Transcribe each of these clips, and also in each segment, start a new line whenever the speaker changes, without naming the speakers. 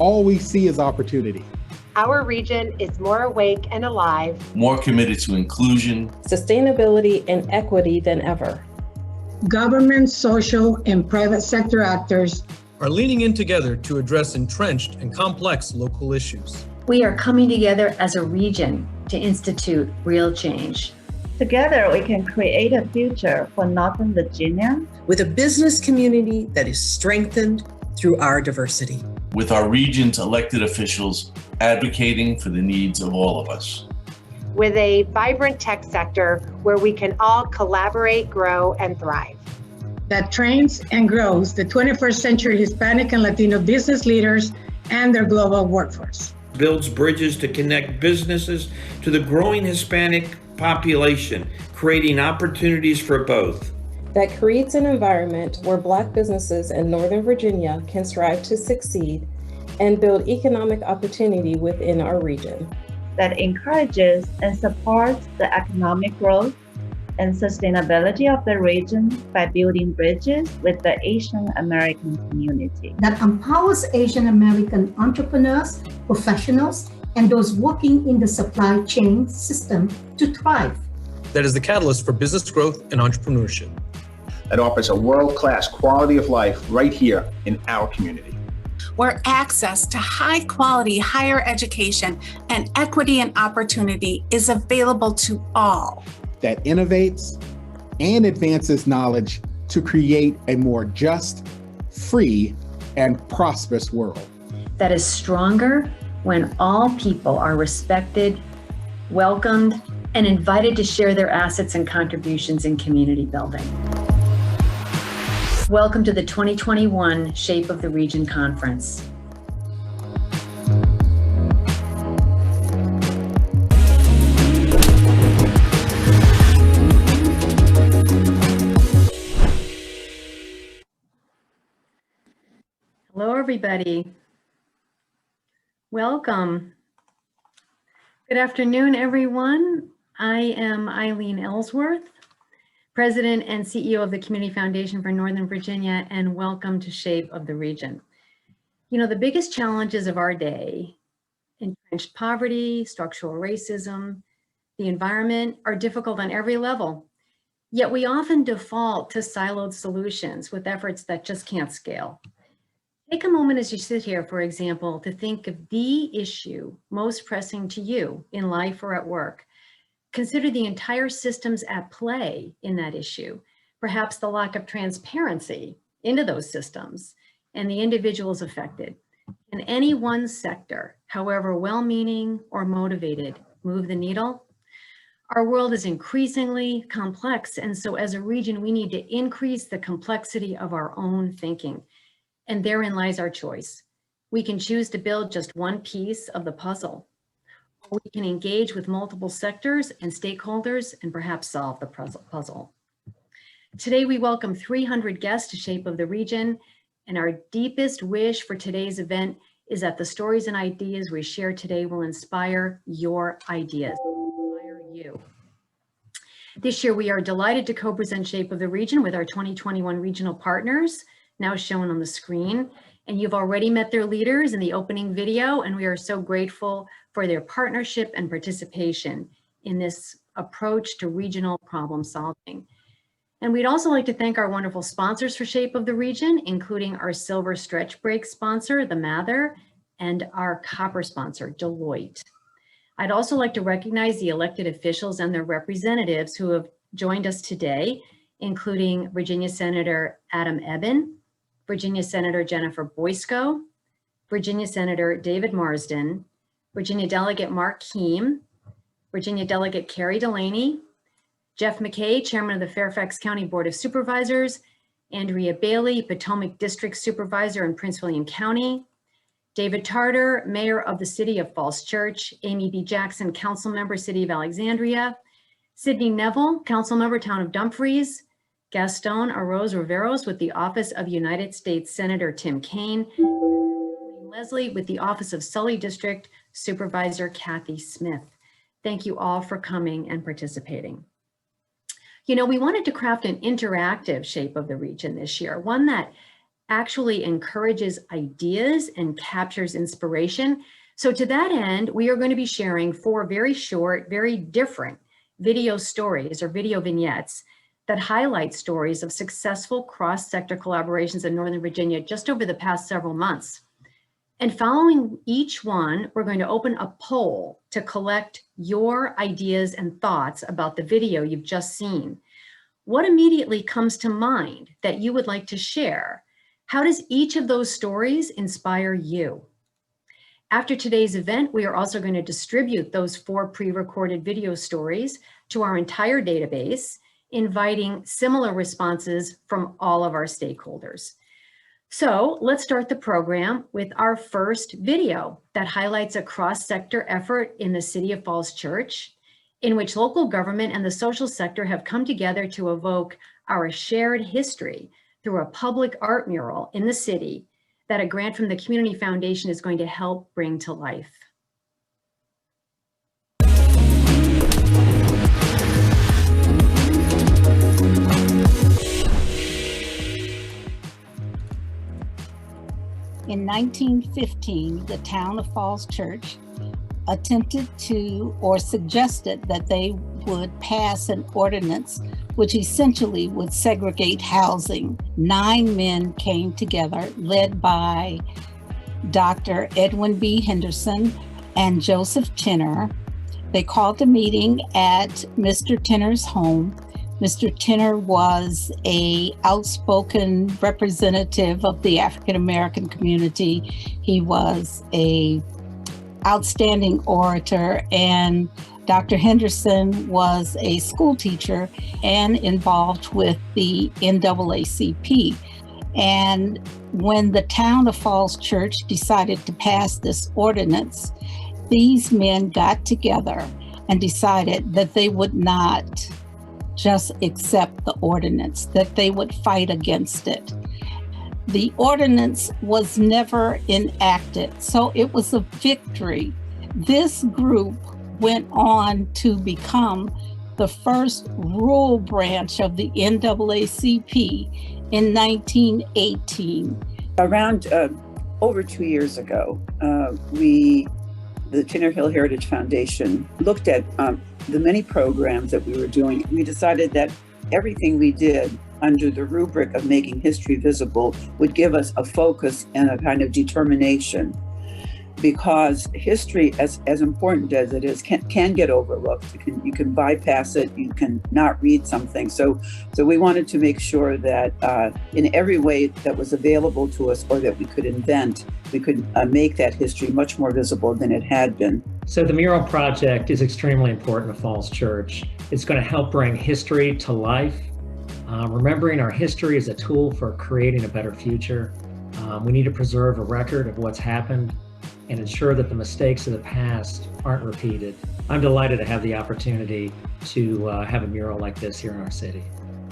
all we see is opportunity.
Our region is more awake and alive,
more committed to inclusion,
sustainability, and equity than ever.
Government, social, and private sector actors
are leaning in together to address entrenched and complex local issues.
We are coming together as a region to institute real change.
Together, we can create a future for Northern Virginia
with a business community that is strengthened through our diversity.
With our region's elected officials advocating for the needs of all of us.
With a vibrant tech sector where we can all collaborate, grow, and thrive.
That trains and grows the 21st century Hispanic and Latino business leaders and their global workforce.
Builds bridges to connect businesses to the growing Hispanic population, creating opportunities for both.
That creates an environment where Black businesses in Northern Virginia can strive to succeed and build economic opportunity within our region.
That encourages and supports the economic growth and sustainability of the region by building bridges with the Asian American community.
That empowers Asian American entrepreneurs, professionals, and those working in the supply chain system to thrive.
That is the catalyst for business growth and entrepreneurship.
That offers a world-class quality of life right here in our community.
Where access to high-quality higher education and equity and opportunity is available to all.
That innovates and advances knowledge to create a more just, free, and prosperous world.
That is stronger when all people are respected, welcomed, and invited to share their assets and contributions in community building. Welcome to the 2021 Shape of the Region Conference. Hello, everybody. Welcome. Good afternoon, everyone. I am Eileen Ellsworth, President and CEO of the Community Foundation for Northern Virginia, and welcome to Shape of the Region. You know, the biggest challenges of our day, entrenched poverty, structural racism, the environment, are difficult on every level. Yet we often default to siloed solutions with efforts that just can't scale. Take a moment as you sit here, for example, to think of the issue most pressing to you in life or at work. Consider the entire systems at play in that issue, perhaps the lack of transparency into those systems and the individuals affected. Can any one sector, however well-meaning or motivated, move the needle? Our world is increasingly complex, and so as a region, we need to increase the complexity of our own thinking. And therein lies our choice. We can choose to build just one piece of the puzzle. We can engage with multiple sectors and stakeholders and perhaps solve the puzzle. Today, we welcome 300 guests to Shape of the Region, and our deepest wish for today's event is that the stories and ideas we share today will inspire your ideas, inspire you. This year, we are delighted to co-present Shape of the Region with our 2021 regional partners, now shown on the screen. And you've already met their leaders in the opening video, and we are so grateful for their partnership and participation in this approach to regional problem solving. And we'd also like to thank our wonderful sponsors for Shape of the Region, including our silver stretch break sponsor, the Mather, and our copper sponsor, Deloitte. I'd also like to recognize the elected officials and their representatives who have joined us today, including Virginia Senator Adam Ebbin, Virginia Senator Jennifer Boysko, Virginia Senator David Marsden, Virginia Delegate Mark Keem, Virginia Delegate Carrie Delaney, Jeff McKay, Chairman of the Fairfax County Board of Supervisors, Andrea Bailey, Potomac District Supervisor in Prince William County, David Tarter, Mayor of the City of Falls Church, Amy B. Jackson, Council Member, City of Alexandria, Sydney Neville, Council Member, Town of Dumfries, Gaston Arroz Riveros with the Office of United States Senator Tim Kaine, Leslie with the Office of Sully District Supervisor Kathy Smith. Thank you all for coming and participating. You know, we wanted to craft an interactive Shape of the Region this year, one that actually encourages ideas and captures inspiration. So to that end, we are going to be sharing 4 very short, very different video stories or video vignettes that highlight stories of successful cross-sector collaborations in Northern Virginia just over the past several months. And following each one, we're going to open a poll to collect your ideas and thoughts about the video you've just seen. What immediately comes to mind that you would like to share? How does each of those stories inspire you? After today's event, we are also going to distribute those 4 pre-recorded video stories to our entire database, inviting similar responses from all of our stakeholders. So let's start the program with our first video that highlights a cross-sector effort in the City of Falls Church, in which local government and the social sector have come together to evoke our shared history through a public art mural in the city that a grant from the Community Foundation is going to help bring to life.
In 1915, the town of Falls Church attempted to, or suggested that they would pass an ordinance which essentially would segregate housing. 9 men came together, led by Dr. Edwin B. Henderson and Joseph Tenner. They called the meeting at Mr. Tenner's home. Mr. Tenner was an outspoken representative of the African American community. He was an outstanding orator, and Dr. Henderson was a school teacher and involved with the NAACP. And when the town of Falls Church decided to pass this ordinance, these men got together and decided that they would not just accept the ordinance, that they would fight against it. The ordinance was never enacted, so it was a victory. This group went on to become the first rural branch of the NAACP in 1918.
Around over 2 years ago, the Tinner Hill Heritage Foundation looked at the many programs that we were doing. We decided that everything we did under the rubric of making history visible would give us a focus and a kind of determination, because history, as important as it is, can get overlooked. You can bypass it, you can not read something. So we wanted to make sure that in every way that was available to us or that we could invent, we could make that history much more visible than it had been.
So the mural project is extremely important to Falls Church. It's going to help bring history to life. Remembering our history is a tool for creating a better future. We need to preserve a record of what's happened and ensure that the mistakes of the past aren't repeated. I'm delighted to have the opportunity to have a mural like this here in our city.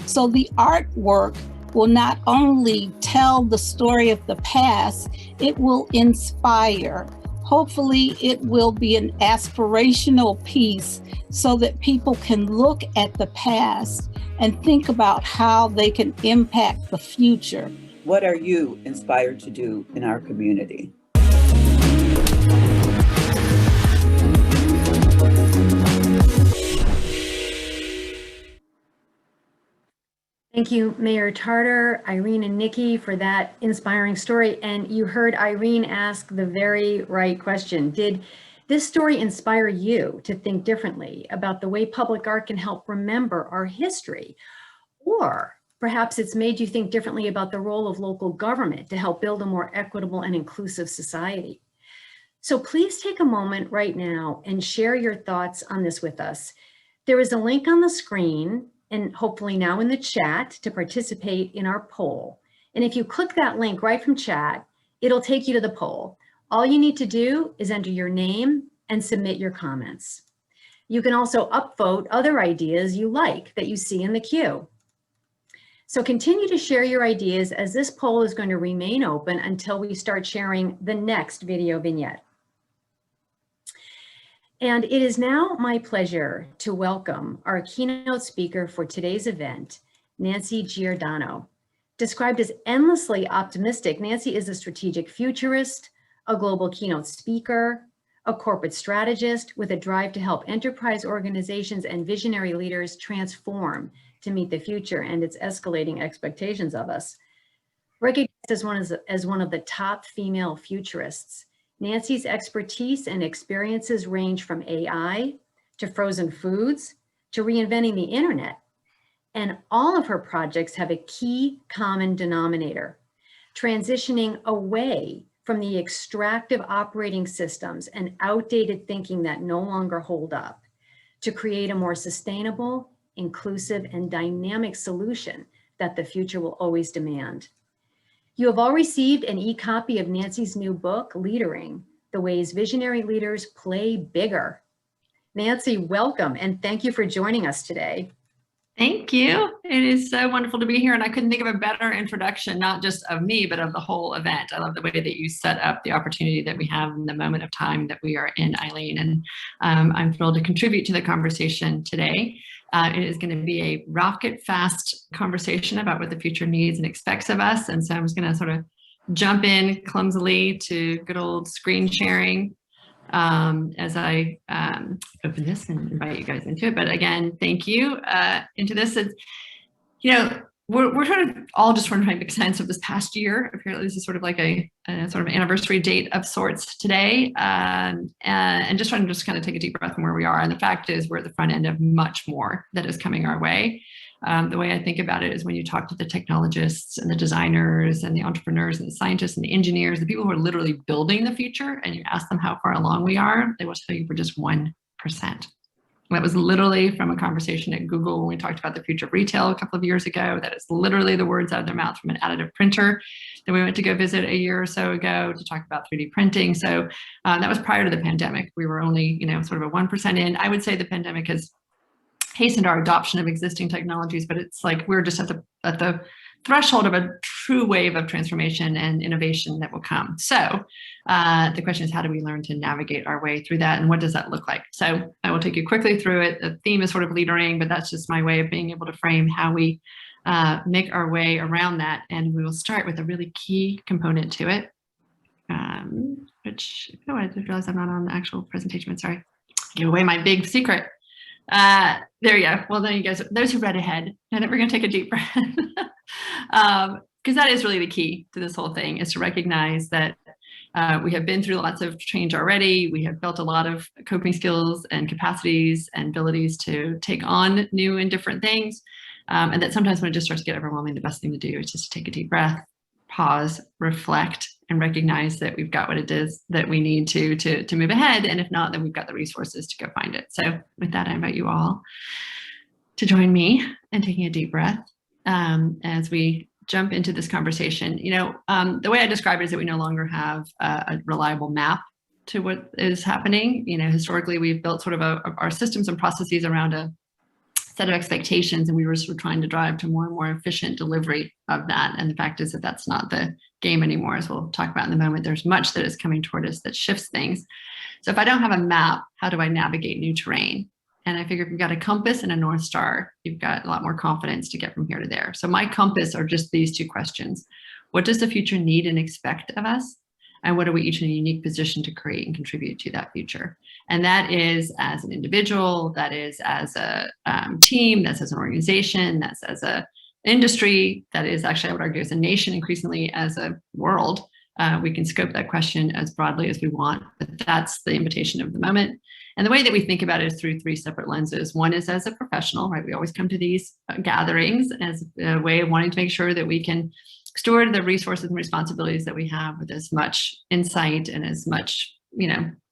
So the artwork will not only tell the story of the past, it will inspire. Hopefully it will be an aspirational piece so that people can look at the past and think about how they can impact the future.
What are you inspired to do in our community?
Thank you, Mayor Tarter, Irene, and Nikki for that inspiring story. And you heard Irene ask the very right question. Did this story inspire you to think differently about the way public art can help remember our history? Or perhaps it's made you think differently about the role of local government to help build a more equitable and inclusive society. So please take a moment right now and share your thoughts on this with us. There is a link on the screen and hopefully now in the chat to participate in our poll. And if you click that link right from chat, it'll take you to the poll. All you need to do is enter your name and submit your comments. You can also upvote other ideas you like that you see in the queue. So continue to share your ideas as this poll is going to remain open until we start sharing the next video vignette. And it is now my pleasure to welcome our keynote speaker for today's event, Nancy Giordano. Described as endlessly optimistic, Nancy is a strategic futurist, a global keynote speaker, a corporate strategist with a drive to help enterprise organizations and visionary leaders transform to meet the future and its escalating expectations of us. Recognized as one of the top female futurists, Nancy's expertise and experiences range from AI to frozen foods to reinventing the internet. And all of her projects have a key common denominator: transitioning away from the extractive operating systems and outdated thinking that no longer hold up to create a more sustainable, inclusive, and dynamic solution that the future will always demand. You have all received an e-copy of Nancy's new book, Leadering: The Ways Visionary Leaders Play Bigger. Nancy, welcome, and thank you for joining us today.
Thank you. It is so wonderful to be here, and I couldn't think of a better introduction, not just of me, but of the whole event. I love the way that you set up the opportunity that we have in the moment of time that we are in, Eileen, and I'm thrilled to contribute to the conversation today. It is going to be a rocket-fast conversation about what the future needs and expects of us, and so I'm just going to sort of jump in clumsily to good old screen sharing as I open this and invite you guys into it. But again, thank you into this. It's, you know, we're trying to all just trying to make sense of this past year. Apparently this is sort of like a sort of anniversary date of sorts today, and just trying to just kind of take a deep breath from where we are. And the fact is we're at the front end of much more that is coming our way. The way I think about it is when you talk to the technologists and the designers and the entrepreneurs and the scientists and the engineers, the people who are literally building the future, and you ask them how far along we are, they will tell you we're just 1%. That was literally from a conversation at Google when we talked about the future of retail a couple of years ago. That is literally the words out of their mouth from an additive printer that we went to go visit a year or so ago to talk about 3D printing. So that was prior to the pandemic. We were only, sort of a 1% in. I would say the pandemic has hastened our adoption of existing technologies, but it's like we're just at the threshold of a true wave of transformation and innovation that will come. So the question is, how do we learn to navigate our way through that, and what does that look like? So I will take you quickly through it. The theme is sort of leadering, but that's just my way of being able to frame how we make our way around that. And we will start with a really key component to it, which, I just realized I'm not on the actual presentation, but sorry, give away my big secret. There you go. Well, then you guys, those who read ahead, and then we're going to take a deep breath. Because that is really the key to this whole thing, is to recognize that we have been through lots of change already. We have built a lot of coping skills and capacities and abilities to take on new and different things. And that sometimes when it just starts to get overwhelming, the best thing to do is just to take a deep breath, pause, reflect, and recognize that we've got what it is that we need to move ahead. And if not, then we've got the resources to go find it. So with that, I invite you all to join me in taking a deep breath as we jump into this conversation. The way I describe it is that we no longer have a reliable map to what is happening. Historically, we've built sort of our systems and processes around a set of expectations, and we were sort of trying to drive to more and more efficient delivery of that. And the fact is that that's not the game anymore, as we'll talk about in a moment. There's much that is coming toward us that shifts things. So if I don't have a map, how do I navigate new terrain? And I figure if you've got a compass and a North Star, you've got a lot more confidence to get from here to there. So my compass are just these two questions. What does the future need and expect of us? And what are we each in a unique position to create and contribute to that future? And that is as an individual, that is as a team, that's as an organization, that's as a industry, that is actually, I would argue, as a nation, increasingly as a world. We can scope that question as broadly as we want, but that's the invitation of the moment. And the way that we think about it is through three separate lenses. One is as a professional, right? We always come to these gatherings as a way of wanting to make sure that we can steward the resources and responsibilities that we have with as much insight and as much,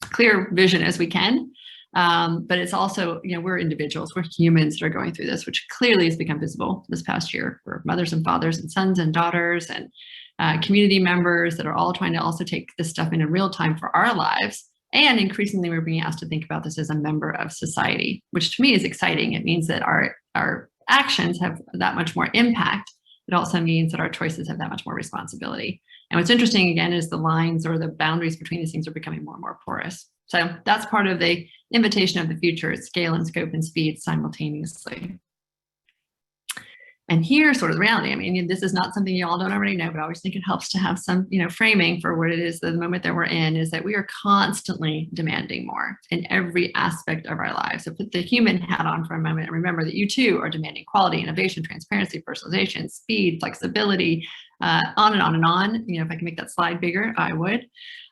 clear vision as we can. But it's also, we're individuals, we're humans that are going through this, which clearly has become visible this past year for mothers and fathers and sons and daughters and community members that are all trying to also take this stuff in real time for our lives. And increasingly, we're being asked to think about this as a member of society, which to me is exciting. It means that our actions have that much more impact. It also means that our choices have that much more responsibility. And what's interesting, again, is the lines or the boundaries between these things are becoming more and more porous. So that's part of the invitation of the future, scale and scope and speed simultaneously. And here's sort of the reality. I mean, this is not something you all don't already know, but I always think it helps to have some, framing for what it is, the moment that we're in, is that we are constantly demanding more in every aspect of our lives. So put the human hat on for a moment and remember that you too are demanding quality, innovation, transparency, personalization, speed, flexibility, on and on and on. If I can make that slide bigger, I would.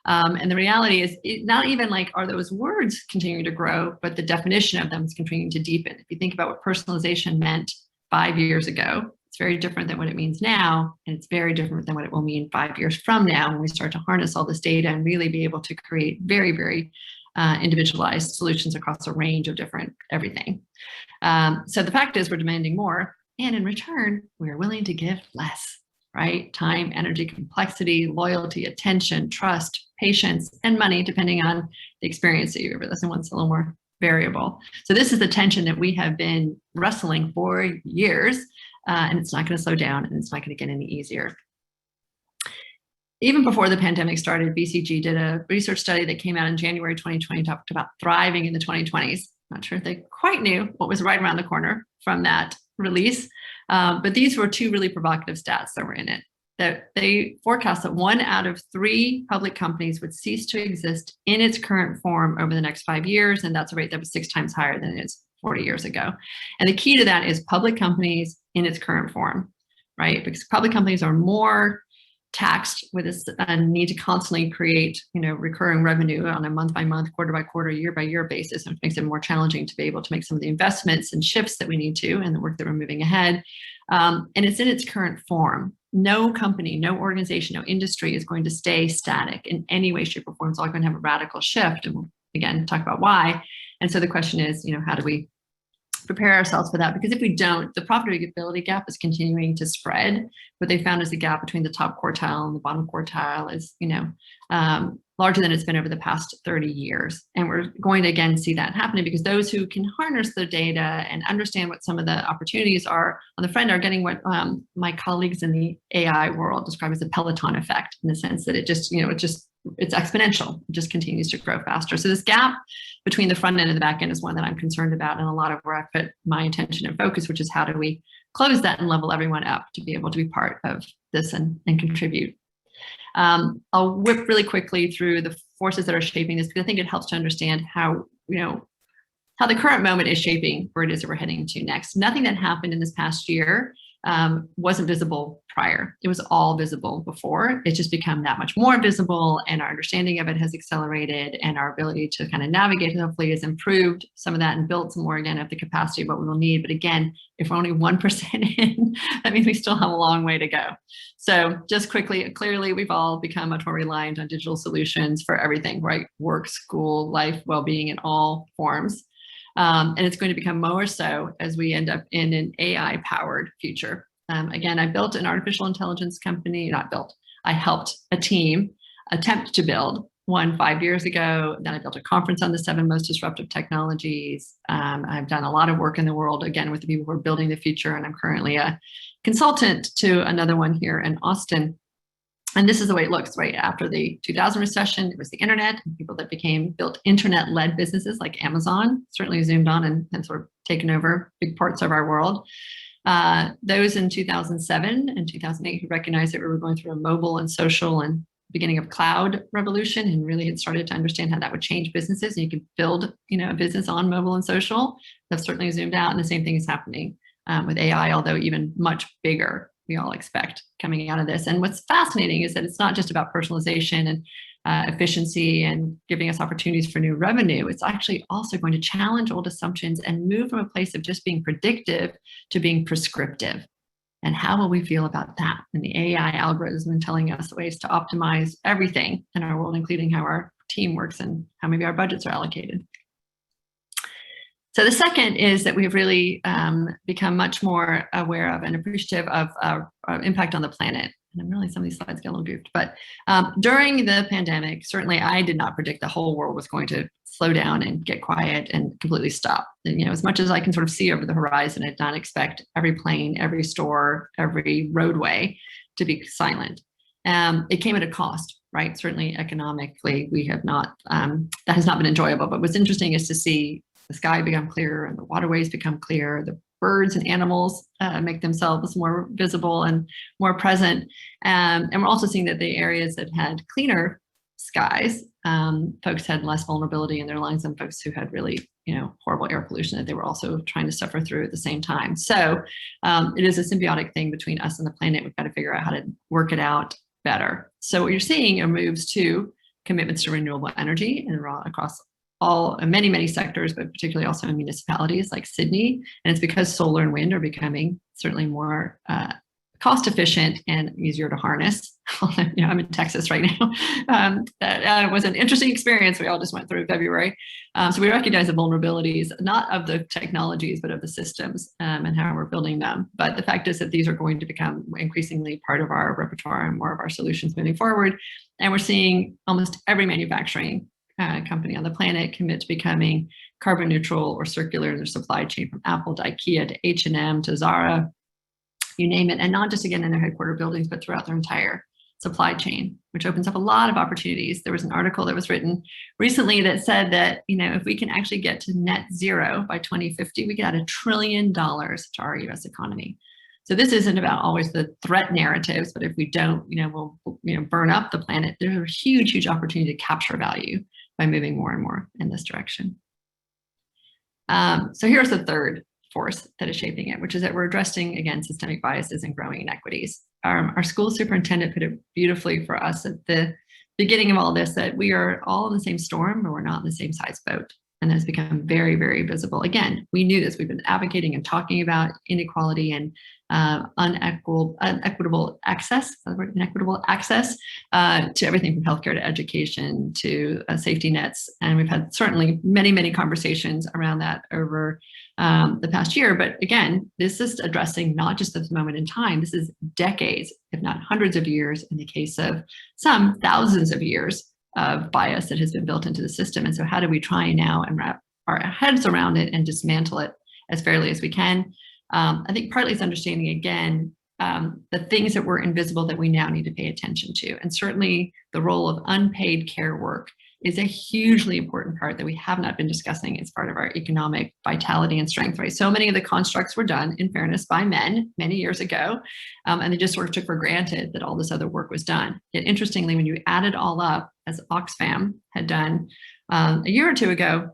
And the reality is not even like, are those words continuing to grow, but the definition of them is continuing to deepen. If you think about what personalization meant 5 years ago, it's very different than what it means now. And it's very different than what it will mean 5 years from now when we start to harness all this data and really be able to create very, very individualized solutions across a range of different everything. So the fact is we're demanding more, and in return, we're willing to give less, right? Time, energy, complexity, loyalty, attention, trust, patience, and money, depending on the experience that you're with us, and one's a little more variable. So this is the tension that we have been wrestling for years, and it's not going to slow down, and it's not going to get any easier. Even before the pandemic started, BCG did a research study that came out in January 2020, talked about thriving in the 2020s. Not sure if they quite knew what was right around the corner from that release, but these were two really provocative stats that were in it. That they forecast that 1 out of 3 public companies would cease to exist in its current form over the next 5 years, and that's a rate that was 6 times higher than it is 40 years ago. And the key to that is public companies in its current form, right? Because public companies are more taxed with this need to constantly create, recurring revenue on a month-by-month, quarter-by-quarter, year-by-year basis, which makes it more challenging to be able to make some of the investments and shifts that we need to, and the work that we're moving ahead. And it's in its current form. No company, no organization, no industry is going to stay static in any way, shape, or form. It's all going to have a radical shift, and we'll again talk about why. And so the question is, how do we prepare ourselves for that? Because if we don't, the profitability gap is continuing to spread. What they found is the gap between the top quartile and the bottom quartile is, larger than it's been over the past 30 years. And we're going to again see that happening because those who can harness the data and understand what some of the opportunities are on the front are getting what my colleagues in the AI world describe as the Peloton effect, in the sense that it's exponential. It just continues to grow faster. So this gap between the front end and the back end is one that I'm concerned about, and a lot of where I put my attention and focus, which is how do we close that and level everyone up to be able to be part of this and contribute. I'll whip really quickly through the forces that are shaping this, because I think it helps to understand how the current moment is shaping where it is that we're heading to next. Nothing that happened in this past year wasn't visible prior. It was all visible before. It's just become that much more visible, and our understanding of it has accelerated, and our ability to kind of navigate it hopefully has improved some of that and built some more again of the capacity of what we will need. But again, if we're only 1% in, that means we still have a long way to go. So just quickly, clearly we've all become much more reliant on digital solutions for everything, right? Work, school, life, well-being in all forms. And it's going to become more so as we end up in an AI-powered future. Again, I built an artificial intelligence company, I helped a team attempt to build one 5 years ago. Then I built a conference on the 7 most disruptive technologies. I've done a lot of work in the world, again, with the people who are building the future. And I'm currently a consultant to another one here in Austin. And this is the way it looks, right? After the 2000 recession, it was the internet, and people that built internet-led businesses like Amazon, certainly zoomed on and sort of taken over big parts of our world. Those in 2007 and 2008 who recognized that we were going through a mobile and social and beginning of cloud revolution, and really had started to understand how that would change businesses. And you could build, a business on mobile and social. They've certainly zoomed out, and the same thing is happening with AI, although even much bigger, we all expect, coming out of this. And what's fascinating is that it's not just about personalization and efficiency and giving us opportunities for new revenue. It's actually also going to challenge old assumptions and move from a place of just being predictive to being prescriptive. And how will we feel about that? And the AI algorithm telling us ways to optimize everything in our world, including how our team works and how maybe our budgets are allocated. So the second is that we've really become much more aware of and appreciative of our impact on the planet. And I'm really, some of these slides get a little goofed, but during the pandemic, certainly I did not predict the whole world was going to slow down and get quiet and completely stop. And, as much as I can sort of see over the horizon, I did not expect every plane, every store, every roadway to be silent. It came at a cost, right? Certainly economically, we have not, that has not been enjoyable. But what's interesting is to see the sky become clearer and the waterways become clear, the birds and animals make themselves more visible and more present. And we're also seeing that the areas that had cleaner skies, folks had less vulnerability in their lungs than folks who had really, horrible air pollution that they were also trying to suffer through at the same time. So it is a symbiotic thing between us and the planet. We've got to figure out how to work it out better. So what you're seeing are moves to commitments to renewable energy and across many sectors, but particularly also in municipalities like Sydney. And it's because solar and wind are becoming certainly more cost efficient and easier to harness. I'm in Texas right now. That was an interesting experience we all just went through in February. So we recognize the vulnerabilities, not of the technologies, but of the systems and how we're building them. But the fact is that these are going to become increasingly part of our repertoire and more of our solutions moving forward. And we're seeing almost every manufacturing company on the planet commit to becoming carbon neutral or circular in their supply chain, from Apple to IKEA to H&M to Zara, you name it. And not just, again, in their headquarter buildings, but throughout their entire supply chain, which opens up a lot of opportunities. There was an article that was written recently that said that, if we can actually get to net zero by 2050, we get $1 trillion to our US economy. So this isn't about always the threat narratives, but if we don't, we'll burn up the planet. There's a huge opportunity to capture value by moving more and more in this direction. So here's the third force that is shaping it, which is that we're addressing, again, systemic biases and growing inequities. Our school superintendent put it beautifully for us at the beginning of all this, that we are all in the same storm, but we're not in the same size boat. And that's become very, very visible. Again, we knew this. We've been advocating and talking about inequality and unequitable access to everything from healthcare to education to safety nets. And we've had certainly many conversations around that over the past year. But again, this is addressing not just this moment in time. This is decades, if not hundreds of years, in the case of some thousands of years of bias that has been built into the system. And so how do we try now and wrap our heads around it and dismantle it as fairly as we can? I think partly it's understanding, again, the things that were invisible that we now need to pay attention to. And certainly the role of unpaid care work is a hugely important part that we have not been discussing as part of our economic vitality and strength, right? So many of the constructs were done, in fairness, by men many years ago, and they just sort of took for granted that all this other work was done. Yet interestingly, when you add it all up, as Oxfam had done a year or two ago,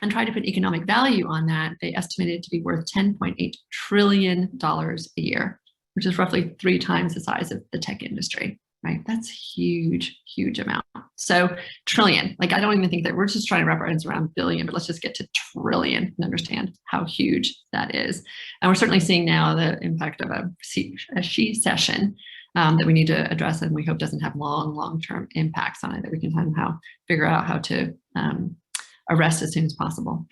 and tried to put economic value on that, they estimated it to be worth $10.8 trillion a year, which is roughly 3 times the size of the tech industry, right? That's huge amount. So trillion, I don't even think that we're just trying to wrap our heads around billion, but let's just get to trillion and understand how huge that is. And we're certainly seeing now the impact of a she-cession that we need to address, and we hope doesn't have long-term impacts on it, that we can somehow figure out how to arrest as soon as possible.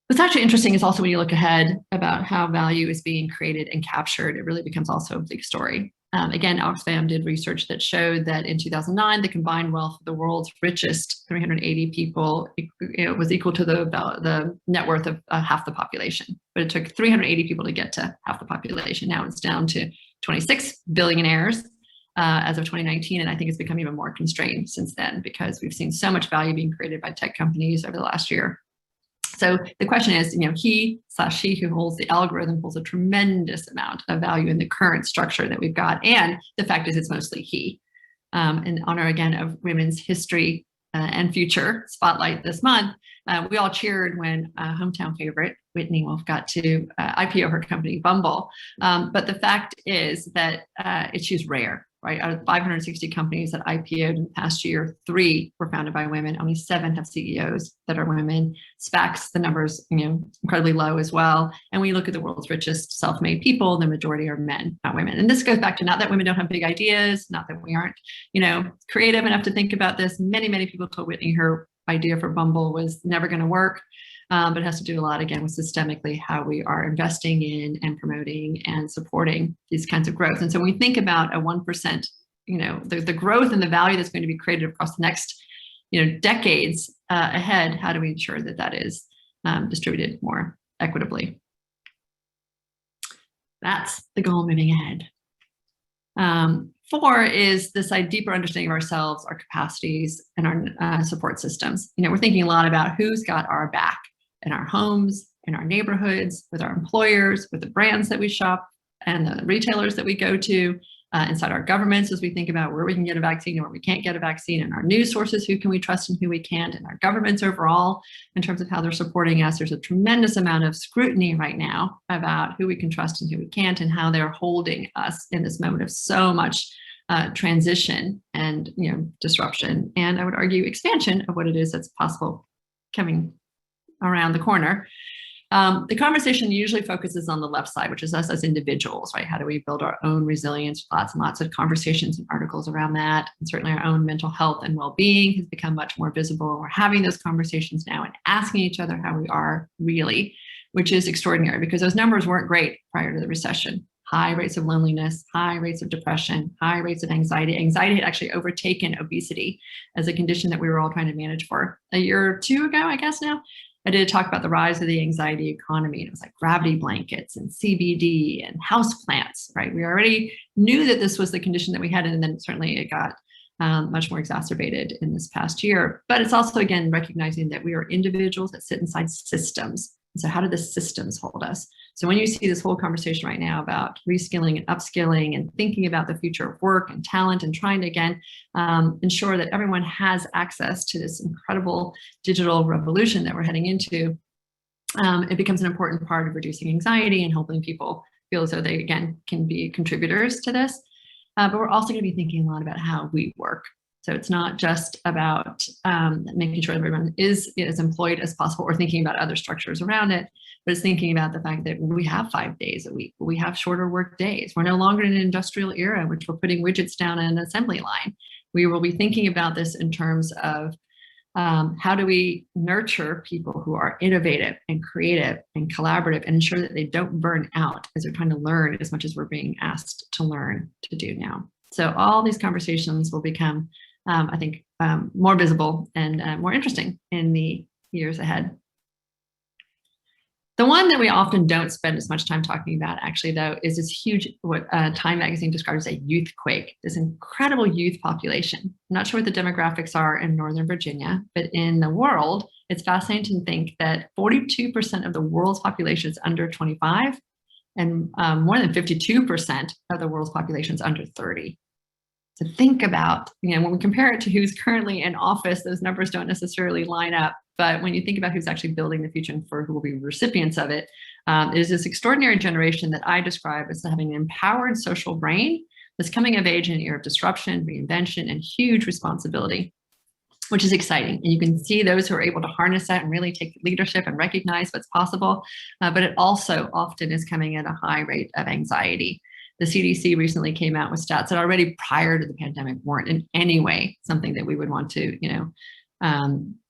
What's actually interesting is also when you look ahead about how value is being created and captured, it really becomes also a big story. Again, Oxfam did research that showed that in 2009, the combined wealth of the world's richest 380 people was equal to the net worth of half the population. But it took 380 people to get to half the population. Now it's down to 26 billionaires as of 2019, and I think it's become even more constrained since then because we've seen so much value being created by tech companies over the last year. So the question is, he/she who holds the algorithm holds a tremendous amount of value in the current structure that we've got, and the fact is it's mostly he. In honor again of Women's History and Future Spotlight this month, we all cheered when hometown favorite Whitney Wolf got to IPO her company Bumble. But the fact is that she's rare, right? Out of 560 companies that IPO'd in the past year, 3 were founded by women. Only 7 have CEOs that are women. SPACs, the numbers, incredibly low as well. And when you look at the world's richest self-made people, the majority are men, not women. And this goes back to not that women don't have big ideas, not that we aren't, creative enough to think about this. Many people told Whitney her idea for Bumble was never going to work. But it has to do a lot, again, with systemically how we are investing in and promoting and supporting these kinds of growth. And so when we think about a 1%, the growth and the value that's going to be created across the next, decades ahead, how do we ensure that that is distributed more equitably? That's the goal moving ahead. 4 is this deeper understanding of ourselves, our capacities, and our support systems. We're thinking a lot about who's got our back in our homes, in our neighborhoods, with our employers, with the brands that we shop and the retailers that we go to, inside our governments as we think about where we can get a vaccine and where we can't get a vaccine, and our news sources, who can we trust and who we can't, and our governments overall in terms of how they're supporting us. There's a tremendous amount of scrutiny right now about who we can trust and who we can't, and how they're holding us in this moment of so much transition and disruption, and I would argue expansion of what it is that's possible coming around the corner. The conversation usually focuses on the left side, which is us as individuals, right? How do we build our own resilience? Lots and lots of conversations and articles around that. And certainly our own mental health and well-being has become much more visible. And we're having those conversations now and asking each other how we are really, which is extraordinary because those numbers weren't great prior to the recession. High rates of loneliness, high rates of depression, high rates of anxiety. Anxiety had actually overtaken obesity as a condition that we were all trying to manage for. A year or two ago, I guess now, I did talk about the rise of the anxiety economy. And it was like gravity blankets and CBD and houseplants, right? We already knew that this was the condition that we had, and then certainly it got much more exacerbated in this past year. But it's also, again, recognizing that we are individuals that sit inside systems. And so how do the systems hold us? So when you see this whole conversation right now about reskilling and upskilling and thinking about the future of work and talent and trying to, again, ensure that everyone has access to this incredible digital revolution that we're heading into, it becomes an important part of reducing anxiety and helping people feel as though they, again, can be contributors to this. But we're also going to be thinking a lot about how we work. So it's not just about making sure everyone is as employed as possible or thinking about other structures around it, but it's thinking about the fact that we have 5 days a week, we have shorter work days. We're no longer in an industrial era in which we're putting widgets down an assembly line. We will be thinking about this in terms of how do we nurture people who are innovative and creative and collaborative and ensure that they don't burn out as they're trying to learn as much as we're being asked to learn to do now. So all these conversations will become I think more visible and more interesting in the years ahead. The one that we often don't spend as much time talking about, actually, though, is this huge, what Time magazine describes as a youth quake, this incredible youth population. I'm not sure what the demographics are in Northern Virginia, but in the world, it's fascinating to think that 42% of the world's population is under 25, and more than 52% of the world's population is under 30. To think about, when we compare it to who's currently in office, those numbers don't necessarily line up. But when you think about who's actually building the future and for who will be recipients of it, it is this extraordinary generation that I describe as having an empowered social brain that's coming of age in an era of disruption, reinvention, and huge responsibility, which is exciting. And you can see those who are able to harness that and really take leadership and recognize what's possible. But it also often is coming at a high rate of anxiety. The CDC recently came out with stats that already prior to the pandemic weren't in any way something that we would want to,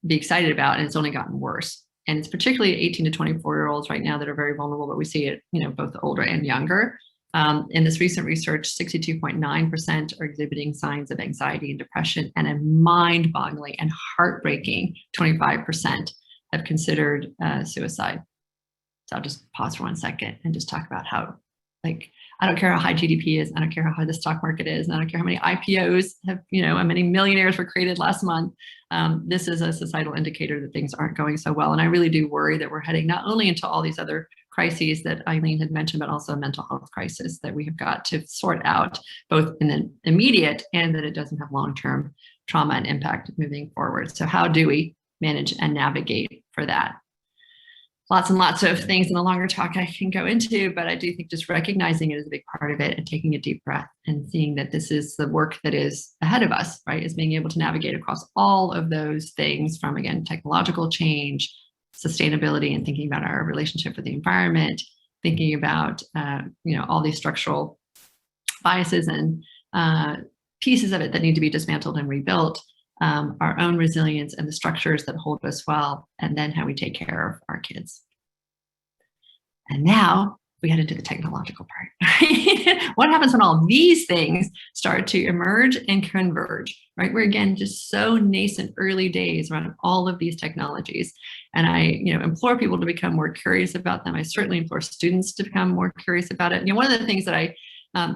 be excited about, and it's only gotten worse. And it's particularly 18 to 24-year-olds right now that are very vulnerable, but we see it, both older and younger. In this recent research, 62.9% are exhibiting signs of anxiety and depression, and a mind-boggling and heartbreaking 25% have considered suicide. So I'll just pause for 1 second and just talk about how, I don't care how high GDP is, I don't care how high the stock market is, and I don't care how many IPOs have, how many millionaires were created last month. This is a societal indicator that things aren't going so well. And I really do worry that we're heading not only into all these other crises that Eileen had mentioned, but also a mental health crisis that we have got to sort out, both in the immediate and that it doesn't have long-term trauma and impact moving forward. So how do we manage and navigate for that? Lots and lots of things in the longer talk I can go into, but I do think just recognizing it is a big part of it and taking a deep breath and seeing that this is the work that is ahead of us, right? Is being able to navigate across all of those things from, again, technological change, sustainability, and thinking about our relationship with the environment, thinking about, all these structural biases and pieces of it that need to be dismantled and rebuilt, our own resilience and the structures that hold us well, and then how we take care of our kids. And now we head into the technological part. What happens when all these things start to emerge and converge, right? We're, again, just so nascent early days around all of these technologies. And I, implore people to become more curious about them. I certainly implore students to become more curious about it. One of the things that I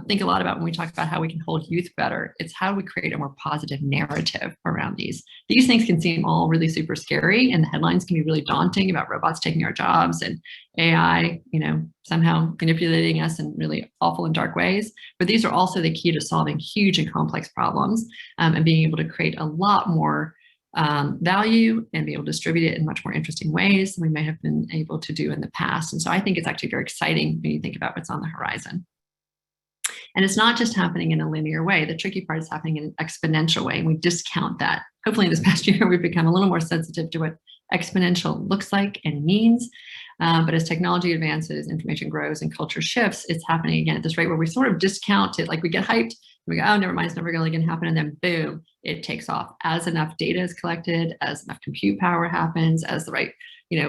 think a lot about when we talk about how we can hold youth better. It's how we create a more positive narrative around these. These things can seem all really super scary, and the headlines can be really daunting about robots taking our jobs and AI, somehow manipulating us in really awful and dark ways. But these are also the key to solving huge and complex problems, and being able to create a lot more value and be able to distribute it in much more interesting ways than we may have been able to do in the past. And so I think it's actually very exciting when you think about what's on the horizon. And it's not just happening in a linear way. The tricky part is happening in an exponential way, and we discount that. Hopefully this past year, we've become a little more sensitive to what exponential looks like and means. But as technology advances, information grows, and culture shifts, it's happening again at this rate where we sort of discount it. Like we get hyped, and we go, oh, never mind, it's never going to happen. And then boom, it takes off. As enough data is collected, as enough compute power happens, as the right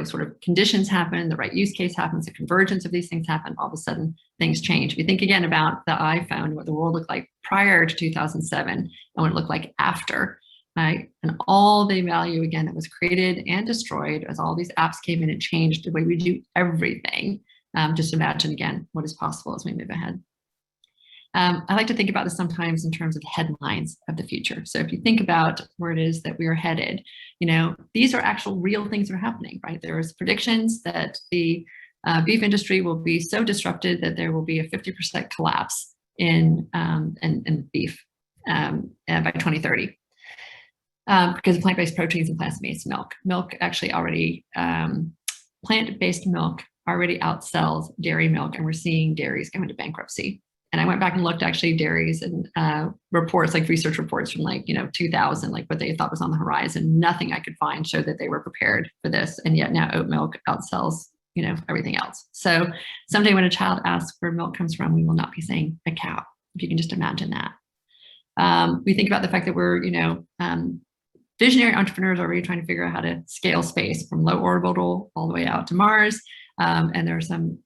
sort of conditions happen, the right use case happens, the convergence of these things happen, all of a sudden things change. If you think again about the iPhone, what the world looked like prior to 2007 and what it looked like after, right? And all the value again that was created and destroyed as all these apps came in and changed the way we do everything. Just imagine again what is possible as we move ahead. I like to think about this sometimes in terms of headlines of the future. So if you think about where it is that we are headed, these are actual real things that are happening, right? There's predictions that the beef industry will be so disrupted that there will be a 50% collapse in beef by 2030 because of plant-based proteins and plant-based milk. Milk actually already, plant-based milk already outsells dairy milk, and we're seeing dairies go into bankruptcy. And I went back and looked actually dairies and reports, like research reports from 2000, like what they thought was on the horizon. Nothing I could find showed that they were prepared for this. And yet now oat milk outsells, everything else. So someday when a child asks where milk comes from, we will not be saying a cow, if you can just imagine that. We think about the fact that we're, visionary entrepreneurs are already trying to figure out how to scale space from low orbital all the way out to Mars. And there are some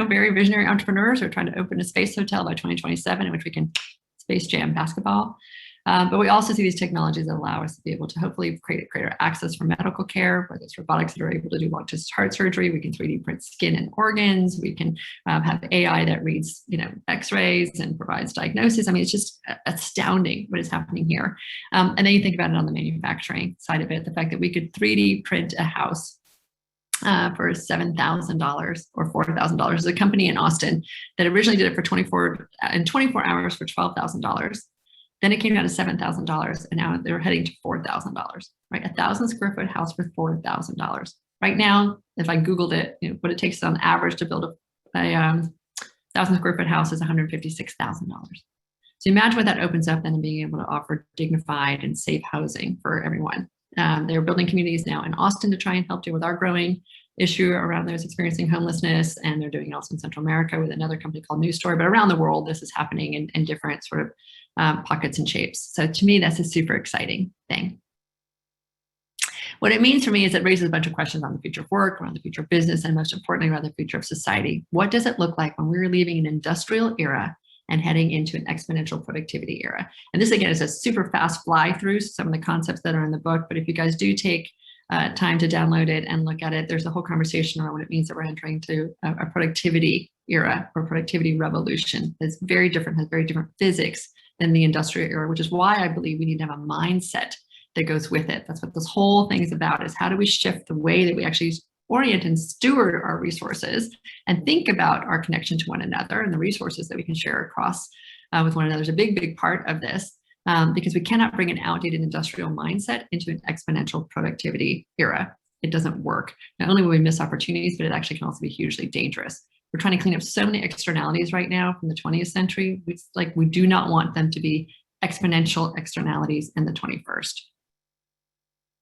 very visionary entrepreneurs who are trying to open a space hotel by 2027 in which we can space jam basketball. But we also see these technologies that allow us to be able to hopefully create greater access for medical care, whether it's robotics that are able to do long-distance heart surgery. We can 3D print skin and organs. We can have AI that reads, x-rays and provides diagnosis. I mean, it's just astounding what is happening here. And then you think about it on the manufacturing side of it, the fact that we could 3D print a house for $7,000 or $4,000. There's a company in Austin that originally did it for 24 hours for $12,000. Then it came down to $7,000, and now they're heading to $4,000, right? 1,000 square foot house for $4,000. Right now, if I Googled it, what it takes on average to build a 1,000 square foot house is $156,000. So imagine what that opens up then, and being able to offer dignified and safe housing for everyone. They're building communities now in Austin to try and help deal with our growing issue around those experiencing homelessness. And they're doing it also in Central America with another company called News Story. But around the world, this is happening in different sort of pockets and shapes. So to me, that's a super exciting thing. What it means for me is it raises a bunch of questions on the future of work, around the future of business, and most importantly, around the future of society. What does it look like when we're leaving an industrial era and heading into an exponential productivity era? And this, again, is a super fast fly through some of the concepts that are in the book. But if you guys do take time to download it and look at it, there's a whole conversation around what it means that we're entering to a productivity era or productivity revolution. It's very different, has very different physics than the industrial era, which is why I believe we need to have a mindset that goes with it. That's what this whole thing is about, is how do we shift the way that we actually orient and steward our resources and think about our connection to one another and the resources that we can share across with one another is a big, big part of this, because we cannot bring an outdated industrial mindset into an exponential productivity era. It doesn't work. Not only will we miss opportunities, but it actually can also be hugely dangerous. We're trying to clean up so many externalities right now from the 20th century. It's like we do not want them to be exponential externalities in the 21st.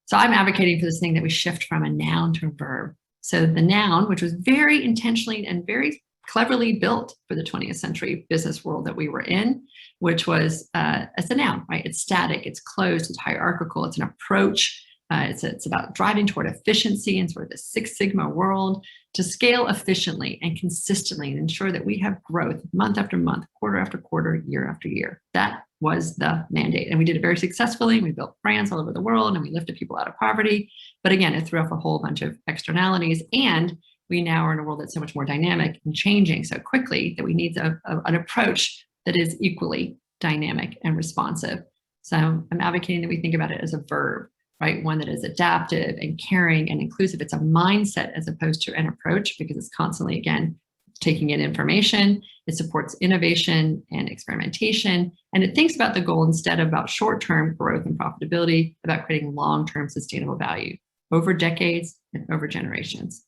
So I'm advocating for this thing that we shift from a noun to a verb. So the noun, which was very intentionally and very cleverly built for the 20th century business world that we were in, which was, it's a noun, right? It's static, it's closed, it's hierarchical, it's an approach. It's about driving toward efficiency in sort of the Six Sigma world to scale efficiently and consistently and ensure that we have growth month after month, quarter after quarter, year after year. That was the mandate. And we did it very successfully. We built brands all over the world and we lifted people out of poverty. But again, it threw off a whole bunch of externalities, and we now are in a world that's so much more dynamic and changing so quickly that we need an approach that is equally dynamic and responsive. So I'm advocating that we think about it as a verb, right? One that is adaptive and caring and inclusive. It's a mindset as opposed to an approach, because it's constantly, again, taking in information. It supports innovation and experimentation, and it thinks about the goal instead of about short-term growth and profitability, about creating long-term sustainable value over decades and over generations.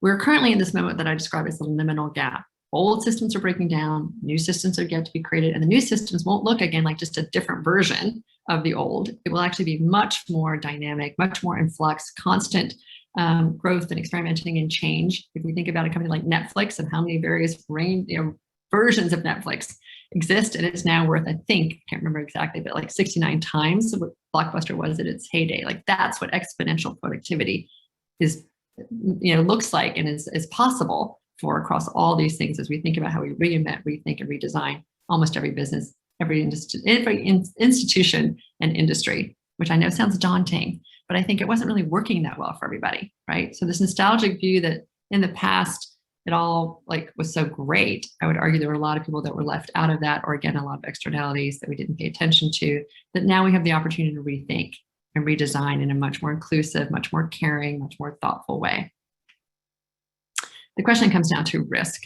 We're currently in this moment that I describe as the liminal gap. Old systems are breaking down, new systems are yet to be created, and the new systems won't look, again, like just a different version of the old. It will actually be much more dynamic, much more in flux, constant growth and experimenting and change. If we think about a company like Netflix and how many various versions of Netflix exist, and it's now worth, I think, I can't remember exactly, but like 69 times what Blockbuster was at its heyday. Like, that's what exponential productivity is, looks like and is possible for across all these things as we think about how we reinvent, rethink, and redesign almost every business, every institution and industry, which I know sounds daunting, but I think it wasn't really working that well for everybody, right? So this nostalgic view that in the past, it all was so great, I would argue there were a lot of people that were left out of that, or again, a lot of externalities that we didn't pay attention to, that now we have the opportunity to rethink and redesign in a much more inclusive, much more caring, much more thoughtful way. The question comes down to risk.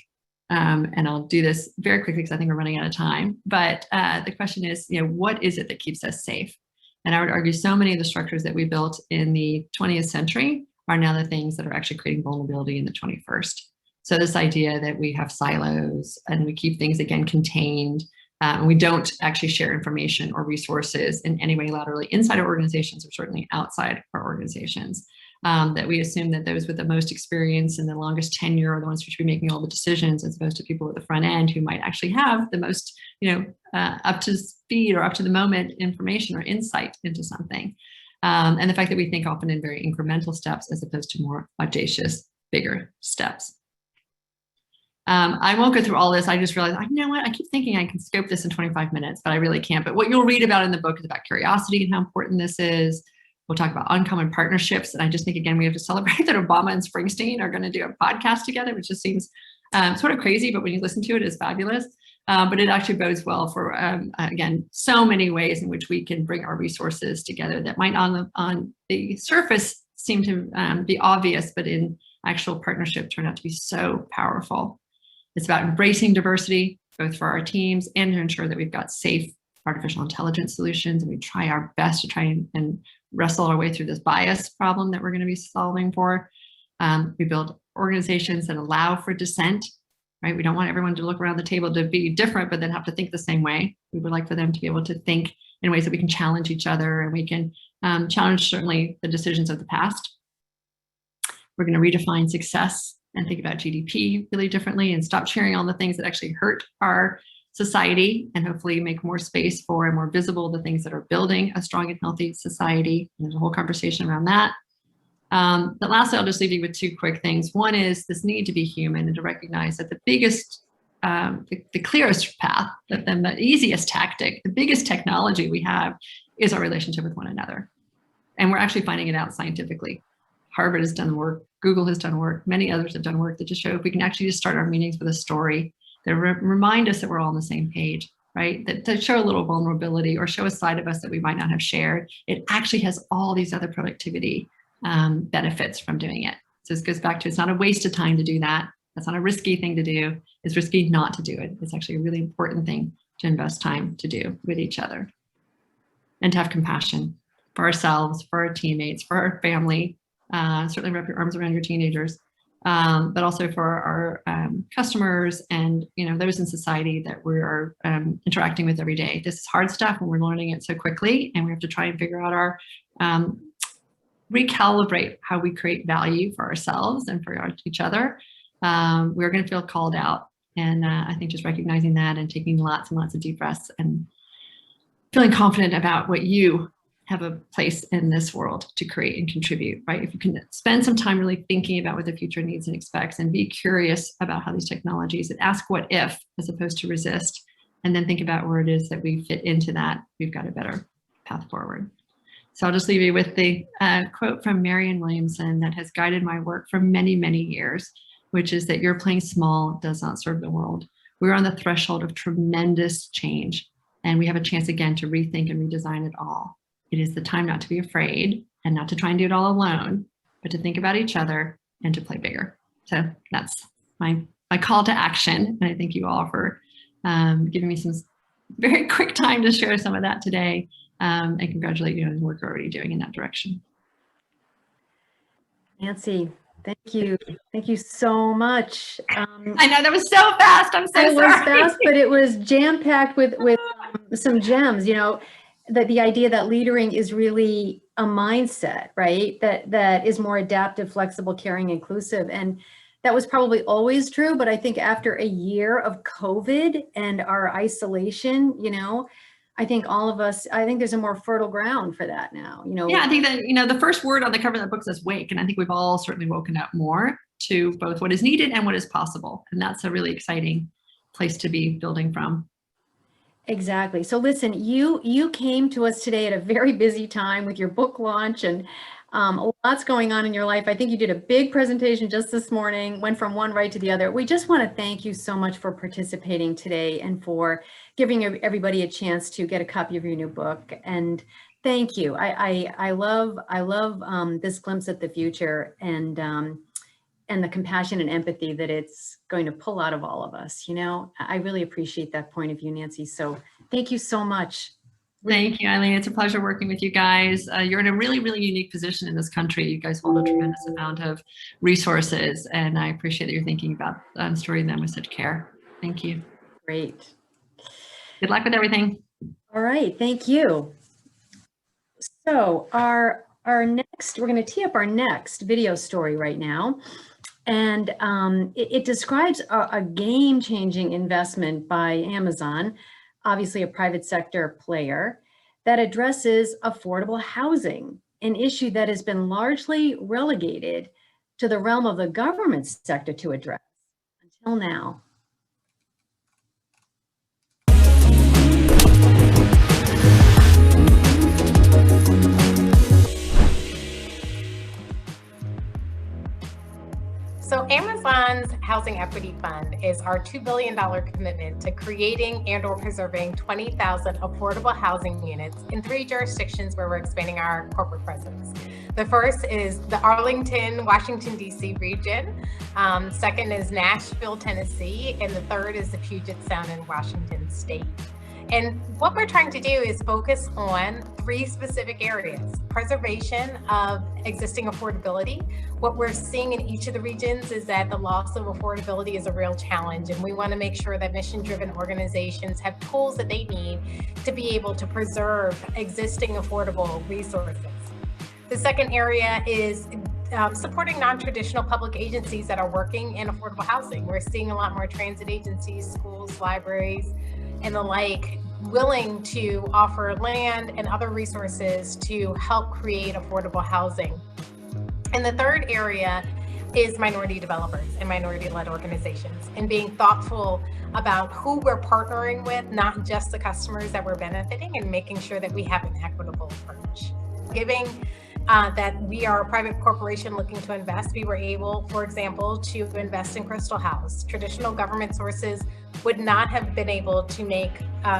And I'll do this very quickly because I think we're running out of time. But the question is, what is it that keeps us safe? And I would argue so many of the structures that we built in the 20th century are now the things that are actually creating vulnerability in the 21st. So this idea that we have silos and we keep things, again, contained, and we don't actually share information or resources in any way laterally inside our organizations or certainly outside our organizations. That we assume that those with the most experience and the longest tenure are the ones who should be making all the decisions, as opposed to people at the front end who might actually have the most, up to speed or up to the moment information or insight into something. And the fact that we think often in very incremental steps as opposed to more audacious, bigger steps. I won't go through all this. I just realized, you know what? I keep thinking I can scope this in 25 minutes, but I really can't. But what you'll read about in the book is about curiosity and how important this is. We'll talk about uncommon partnerships. And I just think, again, we have to celebrate that Obama and Springsteen are going to do a podcast together, which just seems sort of crazy, but when you listen to it, it's fabulous. But it actually bodes well for, again, so many ways in which we can bring our resources together that might on the surface seem to be obvious, but in actual partnership turn out to be so powerful. It's about embracing diversity, both for our teams and to ensure that we've got safe artificial intelligence solutions. And we try our best to try and wrestle our way through this bias problem that we're going to be solving for. We build organizations that allow for dissent, right? We don't want everyone to look around the table to be different, but then have to think the same way. We would like for them to be able to think in ways that we can challenge each other and we can challenge certainly the decisions of the past. We're going to redefine success and think about GDP really differently and stop sharing all the things that actually hurt our society, and hopefully make more space for and more visible the things that are building a strong and healthy society. And there's a whole conversation around that. But lastly, I'll just leave you with two quick things. One is this need to be human and to recognize that the biggest, the clearest path, the easiest tactic, the biggest technology we have is our relationship with one another. And we're actually finding it out scientifically. Harvard has done work, Google has done work, many others have done work that just show if we can actually just start our meetings with a story that remind us that we're all on the same page, right? That to show a little vulnerability or show a side of us that we might not have shared, it actually has all these other productivity benefits from doing it. So this goes back to, it's not a waste of time to do that. That's not a risky thing to do. It's risky not to do it. It's actually a really important thing to invest time to do with each other. And to have compassion for ourselves, for our teammates, for our family, certainly wrap your arms around your teenagers, but also for our customers and those in society that we are interacting with every day. This is hard stuff and we're learning it so quickly, and we have to try and figure out our recalibrate how we create value for ourselves and for each other. We're going to feel called out, and I think just recognizing that and taking lots and lots of deep breaths and feeling confident about what you have a place in this world to create and contribute, right? If you can spend some time really thinking about what the future needs and expects and be curious about how these technologies, and ask what if as opposed to resist, and then think about where it is that we fit into that, we've got a better path forward. So I'll just leave you with the quote from Marianne Williamson that has guided my work for many, many years, which is that your playing small does not serve the world. We're on the threshold of tremendous change, and we have a chance again to rethink and redesign it all. It is the time not to be afraid and not to try and do it all alone, but to think about each other and to play bigger. So that's my call to action. And I thank you all for giving me some very quick time to share some of that today. And congratulate you on the work you're already doing in that direction.
Nancy, thank you. Thank you so much.
I know that was so fast. I'm so sorry. It was
fast, but it was jam-packed with some gems, you know, that the idea that leadering is really a mindset, right? That is more adaptive, flexible, caring, inclusive. And that was probably always true, but I think after a year of COVID and our isolation, you know, I think all of us, I think there's a more fertile ground for that now, you know.
Yeah, I think that, you know, the first word on the cover of the book says wake, and I think we've all certainly woken up more to both what is needed and what is possible. And that's a really exciting place to be building from.
Exactly. So listen, you came to us today at a very busy time with your book launch and lots going on in your life. I think you did a big presentation just this morning, went from one right to the other. We just want to thank you so much for participating today and for giving everybody a chance to get a copy of your new book. And thank you. I love this glimpse at the future and the compassion and empathy that it's going to pull out of all of us. You know, I really appreciate that point of view, Nancy. So thank you so much.
Thank you, Eileen. It's a pleasure working with you guys. You're in a really, really unique position in this country. You guys hold a tremendous amount of resources, and I appreciate that you're thinking about storing them with such care. Thank you.
Great.
Good luck with everything.
All right, thank you. So our next, we're going to tee up our next video story right now. And it describes a game-changing investment by Amazon, obviously a private sector player, that addresses affordable housing, an issue that has been largely relegated to the realm of the government sector to address until now.
So Amazon's Housing Equity Fund is our $2 billion commitment to creating and or preserving 20,000 affordable housing units in 3 jurisdictions where we're expanding our corporate presence. The first is the Arlington, Washington, D.C. region. Second is Nashville, Tennessee. And the third is the Puget Sound in Washington state. And what we're trying to do is focus on 3 specific areas: preservation of existing affordability. What we're seeing in each of the regions is that the loss of affordability is a real challenge, and we want to make sure that mission-driven organizations have tools that they need to be able to preserve existing affordable resources. The second area is supporting non-traditional public agencies that are working in affordable housing. We're seeing a lot more transit agencies, schools, libraries, and the like, willing to offer land and other resources to help create affordable housing. And the third area is minority developers and minority-led organizations, and being thoughtful about who we're partnering with, not just the customers that we're benefiting, and making sure that we have an equitable approach. Given that we are a private corporation looking to invest, we were able, for example, to invest in Crystal House. Traditional government sources would not have been able to make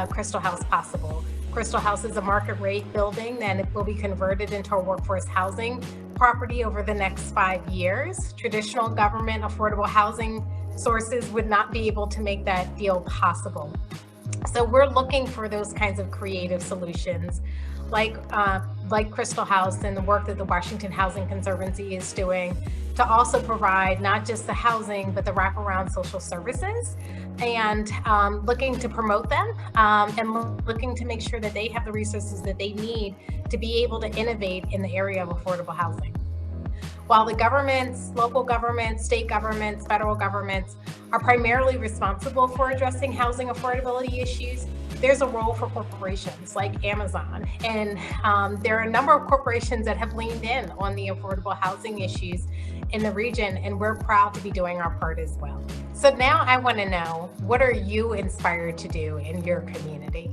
Crystal House possible. Crystal House is a market rate building, and it will be converted into a workforce housing property over the next 5 years. Traditional government affordable housing sources would not be able to make that deal possible. So we're looking for those kinds of creative solutions, like Crystal House and the work that the Washington Housing Conservancy is doing, to also provide not just the housing, but the wraparound social services, and looking to promote them and looking to make sure that they have the resources that they need to be able to innovate in the area of affordable housing. While the governments, local governments, state governments, federal governments are primarily responsible for addressing housing affordability issues, there's a role for corporations like Amazon. And there are a number of corporations that have leaned in on the affordable housing issues in the region, and we're proud to be doing our part as well. So now I want to know, what are you inspired to do in your community?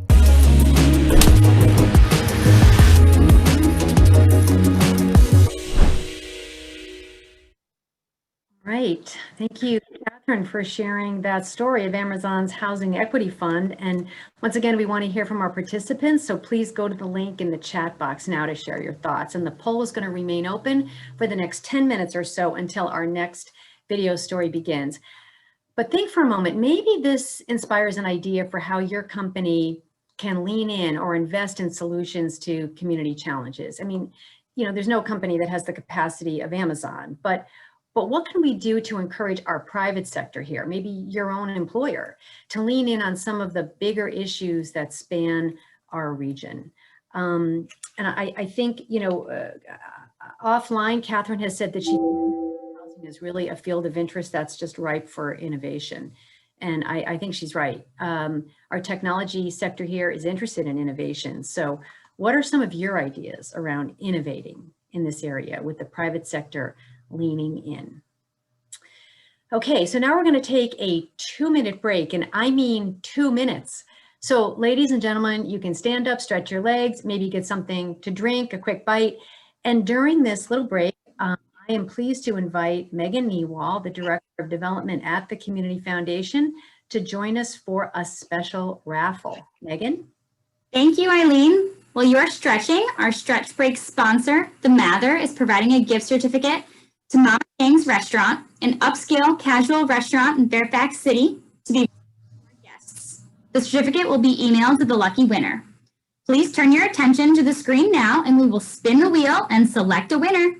Right. Thank you, Catherine, for sharing that story of Amazon's Housing Equity Fund. And once again, we want to hear from our participants. So please go to the link in the chat box now to share your thoughts. And the poll is going to remain open for the next 10 minutes or so until our next video story begins. But think for a moment, maybe this inspires an idea for how your company can lean in or invest in solutions to community challenges. I mean, you know, there's no company that has the capacity of Amazon, but what can we do to encourage our private sector here, maybe your own employer, to lean in on some of the bigger issues that span our region? And I think, you know, offline, Catherine has said that housing is really a field of interest that's just ripe for innovation. And I think she's right. Our technology sector here is interested in innovation. So what are some of your ideas around innovating in this area with the private sector leaning in? Okay, so now we're going to take a 2-minute break, and I mean 2 minutes. So ladies and gentlemen, you can stand up, stretch your legs, maybe get something to drink, a quick bite. And during this little break, I am pleased to invite Megan Newall, the Director of Development at the Community Foundation, to join us for a special raffle. Megan?
Thank you, Eileen. While you are stretching, our Stretch Break sponsor, The Mather, is providing a gift certificate to Mama King's Restaurant, an upscale casual restaurant in Fairfax City, to be for guests. The certificate will be emailed to the lucky winner. Please turn your attention to the screen now, and we will spin the wheel and select a winner.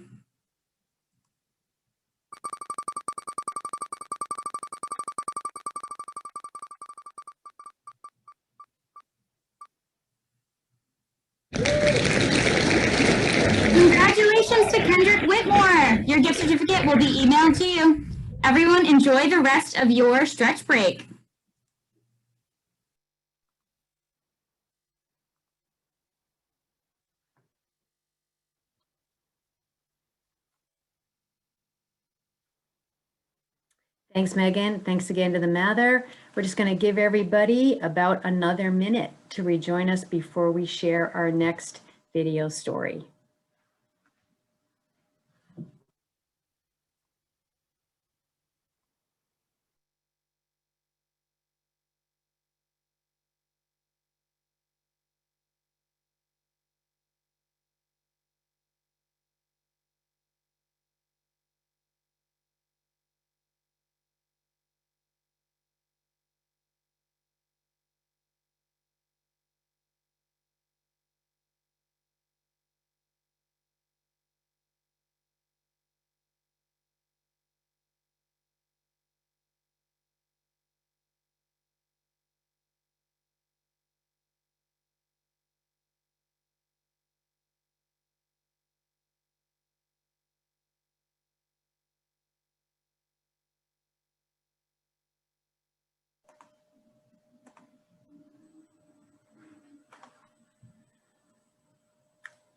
Congratulations to Kendrick Whitmore. Your gift certificate will be emailed to you. Everyone enjoy the rest of your stretch break.
Thanks, Megan. Thanks again to the Mather. We're just going to give everybody about another minute to rejoin us before we share our next video story.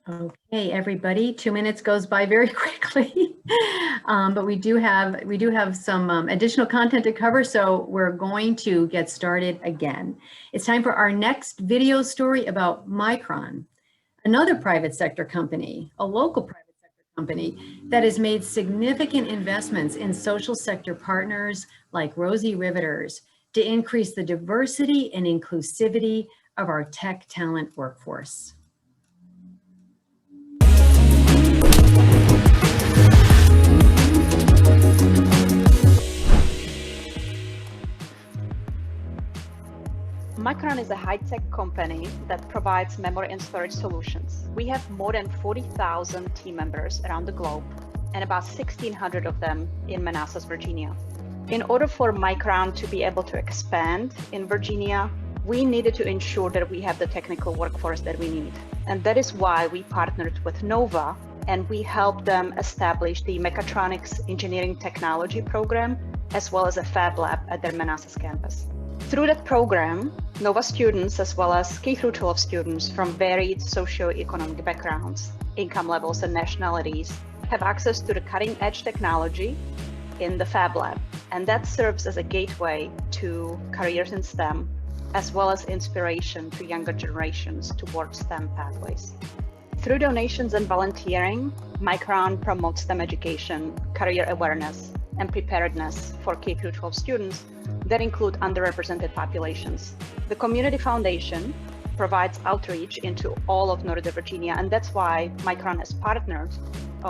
Okay, everybody, 2 minutes goes by very quickly, but we do have some additional content to cover, so we're going to get started again. It's time for our next video story about Micron, another private sector company, a local private sector company that has made significant investments in social sector partners like Rosie Riveters to increase the diversity and inclusivity of our tech talent workforce.
Micron is a high-tech company that provides memory and storage solutions. We have more than 40,000 team members around the globe and about 1,600 of them in Manassas, Virginia. In order for Micron to be able to expand in Virginia, we needed to ensure that we have the technical workforce that we need. And that is why we partnered with Nova and we helped them establish the Mechatronics Engineering Technology program, as well as a fab lab at their Manassas campus. Through that program, Nova students, as well as K-12 students from varied socioeconomic backgrounds, income levels, and nationalities, have access to the cutting-edge technology in the fab lab. And that serves as a gateway to careers in STEM, as well as inspiration to younger generations towards STEM pathways. Through donations and volunteering, Micron promotes STEM education, career awareness, and preparedness for K-12 students that include underrepresented populations. The Community Foundation provides outreach into all of Northern Virginia, and that's why Micron has partnered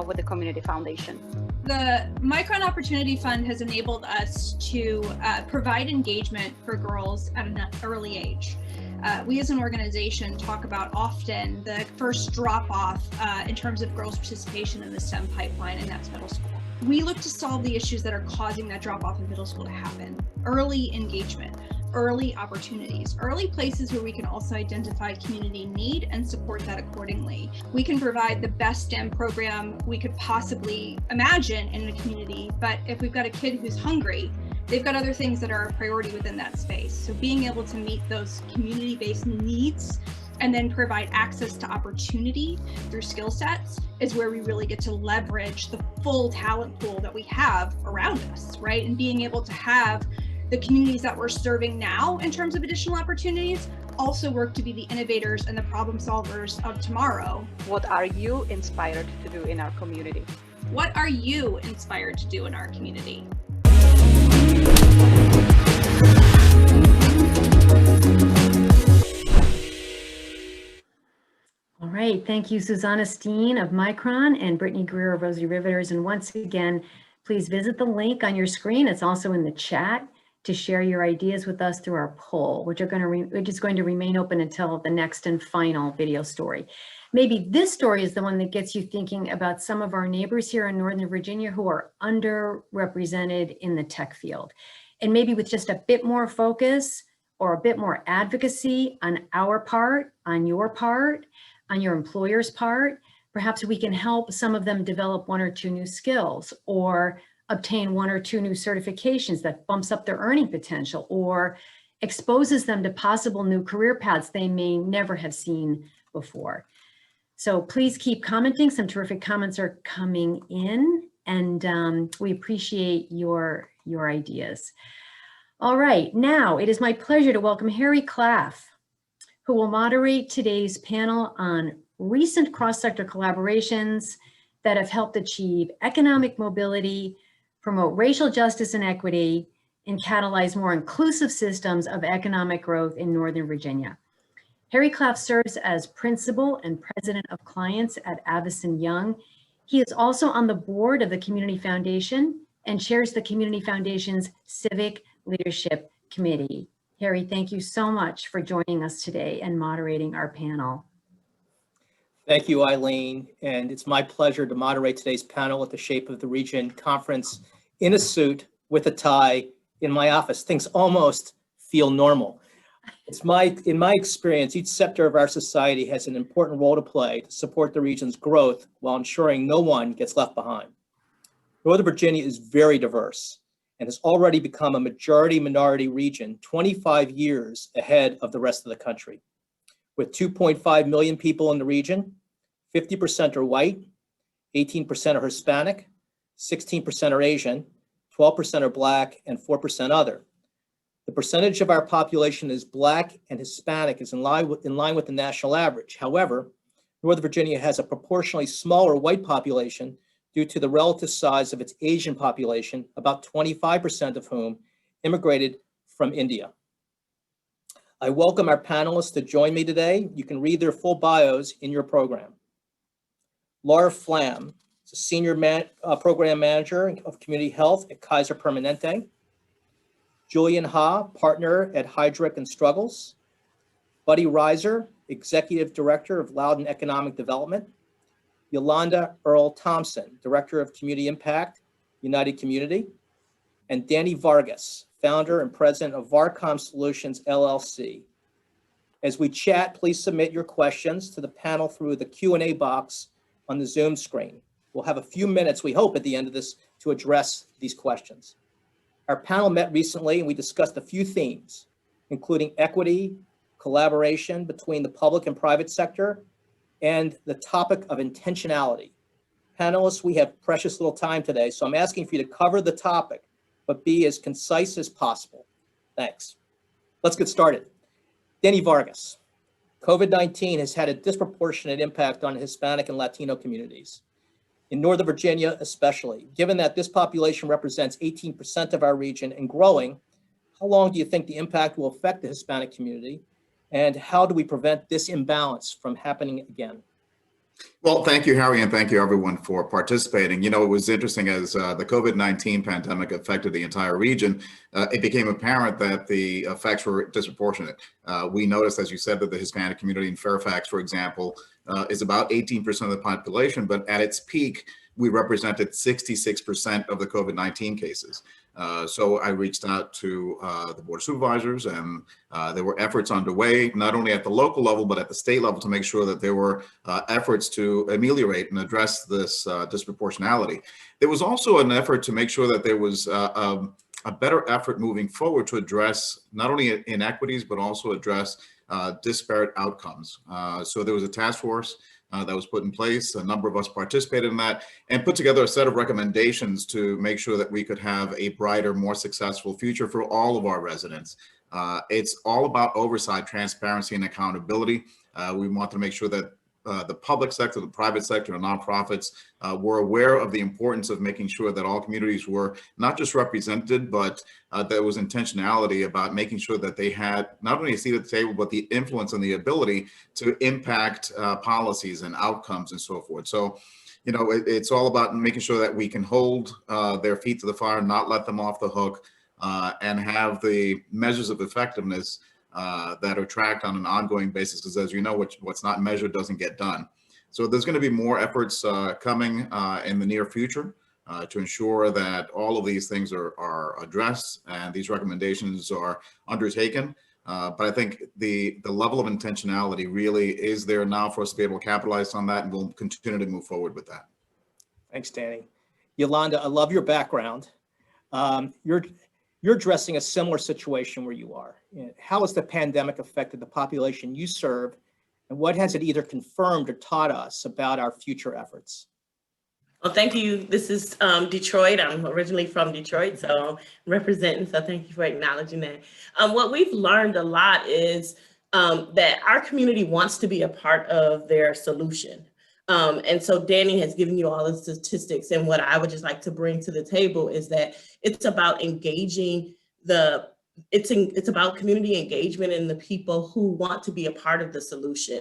with the Community Foundation.
The Micron Opportunity Fund has enabled us to provide engagement for girls at an early age. We as an organization talk about often the first drop-off in terms of girls' participation in the STEM pipeline, and that's middle school. We look to solve the issues that are causing that drop-off in middle school to happen. Early engagement, early opportunities, early places where we can also identify community need and support that accordingly. We can provide the best STEM program we could possibly imagine in a community, but if we've got a kid who's hungry, they've got other things that are a priority within that space. So being able to meet those community-based needs and then provide access to opportunity through skill sets is where we really get to leverage the full talent pool that we have around us, right? And being able to have the communities that we're serving now in terms of additional opportunities also work to be the innovators and the problem solvers of tomorrow.
What are you inspired to do in our community?
What are you inspired to do in our community?
All right, thank you, Susanna Steen of Micron and Brittany Greer of Rosary Riveters. And once again, please visit the link on your screen. It's also in the chat to share your ideas with us through our poll, which is going to remain open until the next and final video story. Maybe this story is the one that gets you thinking about some of our neighbors here in Northern Virginia who are underrepresented in the tech field. And maybe with just a bit more focus or a bit more advocacy on our part, on your part, on your employer's part, perhaps we can help some of them develop 1 or 2 new skills or obtain 1 or 2 new certifications that bumps up their earning potential or exposes them to possible new career paths they may never have seen before. So please keep commenting. Some terrific comments are coming in, and we appreciate your ideas. All right, now it is my pleasure to welcome Harry Klaff, who will moderate today's panel on recent cross-sector collaborations that have helped achieve economic mobility, promote racial justice and equity, and catalyze more inclusive systems of economic growth in Northern Virginia. Harry Klaff serves as principal and president of clients at Avison Young. He is also on the board of the Community Foundation and chairs the Community Foundation's Civic Leadership Committee. Harry, thank you so much for joining us today and moderating our panel.
Thank you, Eileen, and it's my pleasure to moderate today's panel at the Shape of the Region conference in a suit with a tie in my office. Things almost feel normal. In my experience, each sector of our society has an important role to play to support the region's growth while ensuring no one gets left behind. Northern Virginia is very diverse and has already become a majority-minority region 25 years ahead of the rest of the country. With 2.5 million people in the region, 50% are white, 18% are Hispanic, 16% are Asian, 12% are Black, and 4% other. The percentage of our population is Black and Hispanic is in line with the national average. However, Northern Virginia has a proportionally smaller white population due to the relative size of its Asian population, about 25% of whom immigrated from India. I welcome our panelists to join me today. You can read their full bios in your program. Laura Flam is a senior program manager of community health at Kaiser Permanente. Julian Ha, partner at Heidrick and Struggles. Buddy Reiser, executive director of Loudoun Economic Development. Yolanda Earl Thompson, director of community impact, United Community. And Danny Vargas, founder and president of Varcom Solutions, LLC. As we chat, please submit your questions to the panel through the Q&A box on the Zoom screen. We'll have a few minutes, we hope, at the end of this to address these questions. Our panel met recently and we discussed a few themes, including equity, collaboration between the public and private sector, and the topic of intentionality. Panelists, we have precious little time today, so I'm asking for you to cover the topic, but be as concise as possible. Thanks. Let's get started. Danny Vargas, COVID-19 has had a disproportionate impact on Hispanic and Latino communities. In Northern Virginia especially, given that this population represents 18% of our region and growing, how long do you think the impact will affect the Hispanic community? And how do we prevent this imbalance from happening again?
Well, thank you, Harry, and thank you everyone for participating. You know, it was interesting as the COVID-19 pandemic affected the entire region, it became apparent that the effects were disproportionate. We noticed, as you said, that the Hispanic community in Fairfax, for example, is about 18% of the population, but at its peak, we represented 66% of the COVID-19 cases. So I reached out to the Board of Supervisors, and there were efforts underway, not only at the local level, but at the state level, to make sure that there were efforts to ameliorate and address this disproportionality. There was also an effort to make sure that there was a better effort moving forward to address not only inequities, but also address disparate outcomes. So there was a task force that was put in place. A number of us participated in that and put together a set of recommendations to make sure that we could have a brighter, more successful future for all of our residents. It's all about oversight, transparency, and accountability. We want to make sure that the public sector, the private sector, and nonprofits were aware of the importance of making sure that all communities were not just represented, but there was intentionality about making sure that they had not only a seat at the table, but the influence and the ability to impact policies and outcomes and so forth. So, you know, it's all about making sure that we can hold their feet to the fire, not let them off the hook, and have the measures of effectiveness that are tracked on an ongoing basis, because as you know, what's not measured doesn't get done. So there's going to be more efforts coming in the near future to ensure that all of these things are addressed and these recommendations are undertaken. But I think the level of intentionality really is there now for us to be able to capitalize on that, and we'll continue to move forward with that.
Thanks, Danny. Yolanda, I love your background. You're addressing a similar situation where you are. How has the pandemic affected the population you serve, and what has it either confirmed or taught us about our future efforts?
Well, thank you. This is Detroit. I'm originally from Detroit, so I'm representing, so thank you for acknowledging that. What we've learned a lot is that our community wants to be a part of their solution. And so Danny has given you all the statistics, and what I would just like to bring to the table is that it's about engaging it's about community engagement and the people who want to be a part of the solution.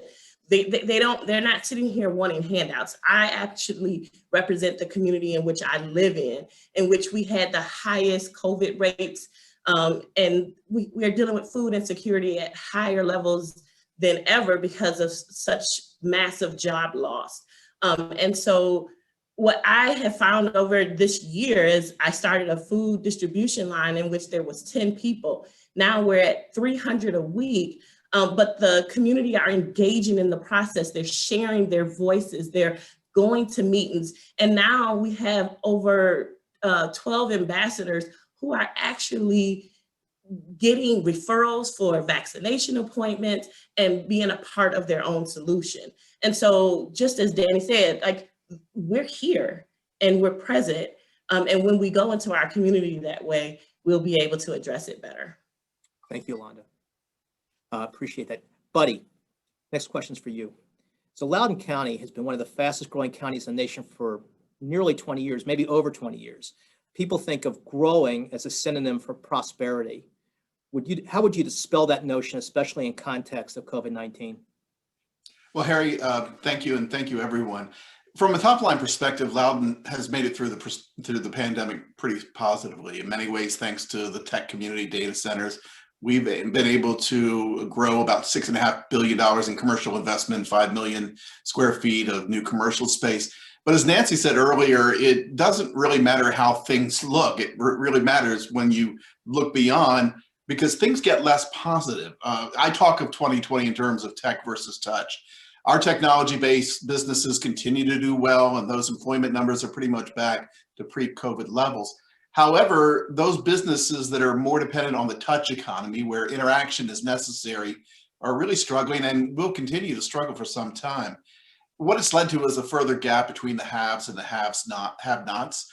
They're not sitting here wanting handouts. I actually represent the community in which I live in which we had the highest COVID rates, and we are dealing with food insecurity at higher levels than ever because of such massive job loss. And so what I have found over this year is I started a food distribution line in which there was 10 people. Now we're at 300 a week, but the community are engaging in the process. They're sharing their voices. They're going to meetings. And now we have over 12 ambassadors who are actually getting referrals for vaccination appointments and being a part of their own solution. And so just as Danny said, like, we're here and we're present. And when we go into our community that way, we'll be able to address it better.
Thank you, Yolanda. Appreciate that. Buddy, next question's for you. So Loudoun County has been one of the fastest growing counties in the nation for nearly 20 years, maybe over 20 years. People think of growing as a synonym for prosperity. How would you dispel that notion, especially in context of COVID-19?
Well, Harry, thank you, and thank you, everyone. From a top-line perspective, Loudoun has made it through the pandemic pretty positively. In many ways, thanks to the tech community data centers, we've been able to grow about $6.5 billion in commercial investment, 5 million square feet of new commercial space. But as Nancy said earlier, it doesn't really matter how things look. It really matters when you look beyond, because things get less positive. I talk of 2020 in terms of tech versus touch. Our technology-based businesses continue to do well, and those employment numbers are pretty much back to pre-COVID levels. However, those businesses that are more dependent on the touch economy, where interaction is necessary, are really struggling and will continue to struggle for some time. What it's led to is a further gap between the haves and the have-nots.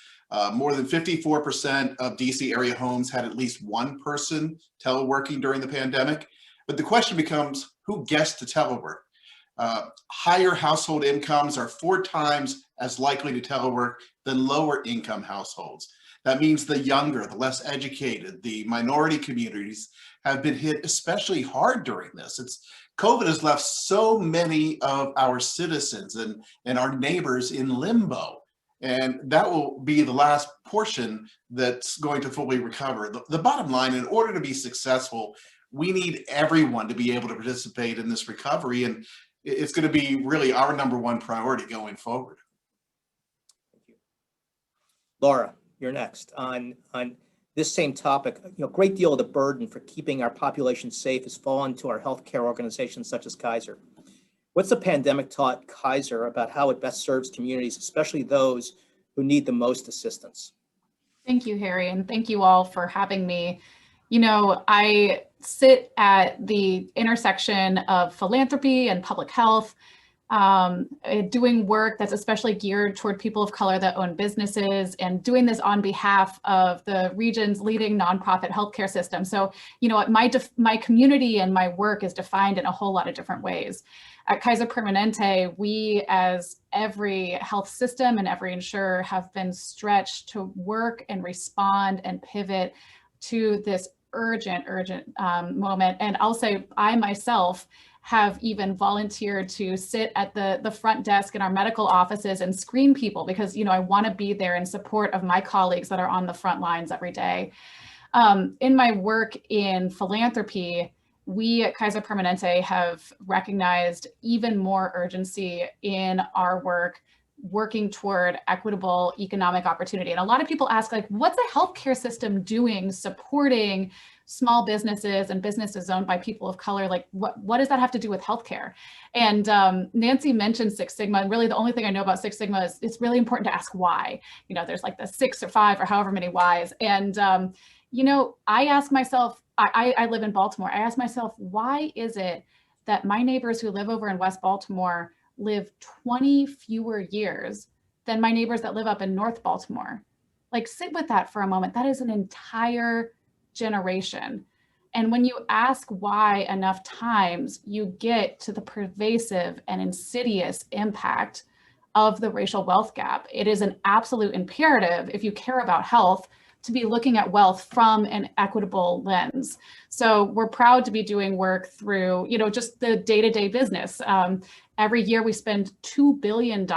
More than 54% of DC area homes had at least one person teleworking during the pandemic. But the question becomes, who gets to telework. Higher household incomes are 4 times as likely to telework than lower income households. That means the younger, the less educated, the minority communities have been hit especially hard during this. COVID has left so many of our citizens and our neighbors in limbo. And that will be the last portion that's going to fully recover. The bottom line, in order to be successful, we need everyone to be able to participate in this recovery. And it's going to be really our #1 priority going forward.
Thank you. Laura, you're next. On this same topic, a great deal of the burden for keeping our population safe has fallen to our healthcare organizations such as Kaiser. What's the pandemic taught Kaiser about how it best serves communities, especially those who need the most assistance?
Thank you, Harry, and thank you all for having me. You know, I sit at the intersection of philanthropy and public health, doing work that's especially geared toward people of color that own businesses, and doing this on behalf of the region's leading nonprofit healthcare system. So, you know, my community and my work is defined in a whole lot of different ways. At Kaiser Permanente, we, as every health system and every insurer, have been stretched to work and respond and pivot to this urgent moment. And I'll say I myself have even volunteered to sit at the front desk in our medical offices and screen people because, you know, I want to be there in support of my colleagues that are on the front lines every day. In my work in philanthropy, we at Kaiser Permanente have recognized even more urgency in our work, working toward equitable economic opportunity. And a lot of people ask, like, what's a healthcare system doing supporting small businesses and businesses owned by people of color? Like, what does that have to do with healthcare? And Nancy mentioned Six Sigma, and really the only thing I know about Six Sigma is it's really important to ask why. You know, there's like the 6 or 5 or however many whys. And, you know, I ask myself, I live in Baltimore. I ask myself, why is it that my neighbors who live over in West Baltimore live 20 fewer years than my neighbors that live up in North Baltimore? Like, sit with that for a moment. That is an entire generation. And when you ask why enough times, you get to the pervasive and insidious impact of the racial wealth gap. It is an absolute imperative, if you care about health, to be looking at wealth from an equitable lens. So we're proud to be doing work through, you know, just the day-to-day business. Every year we spend $2 billion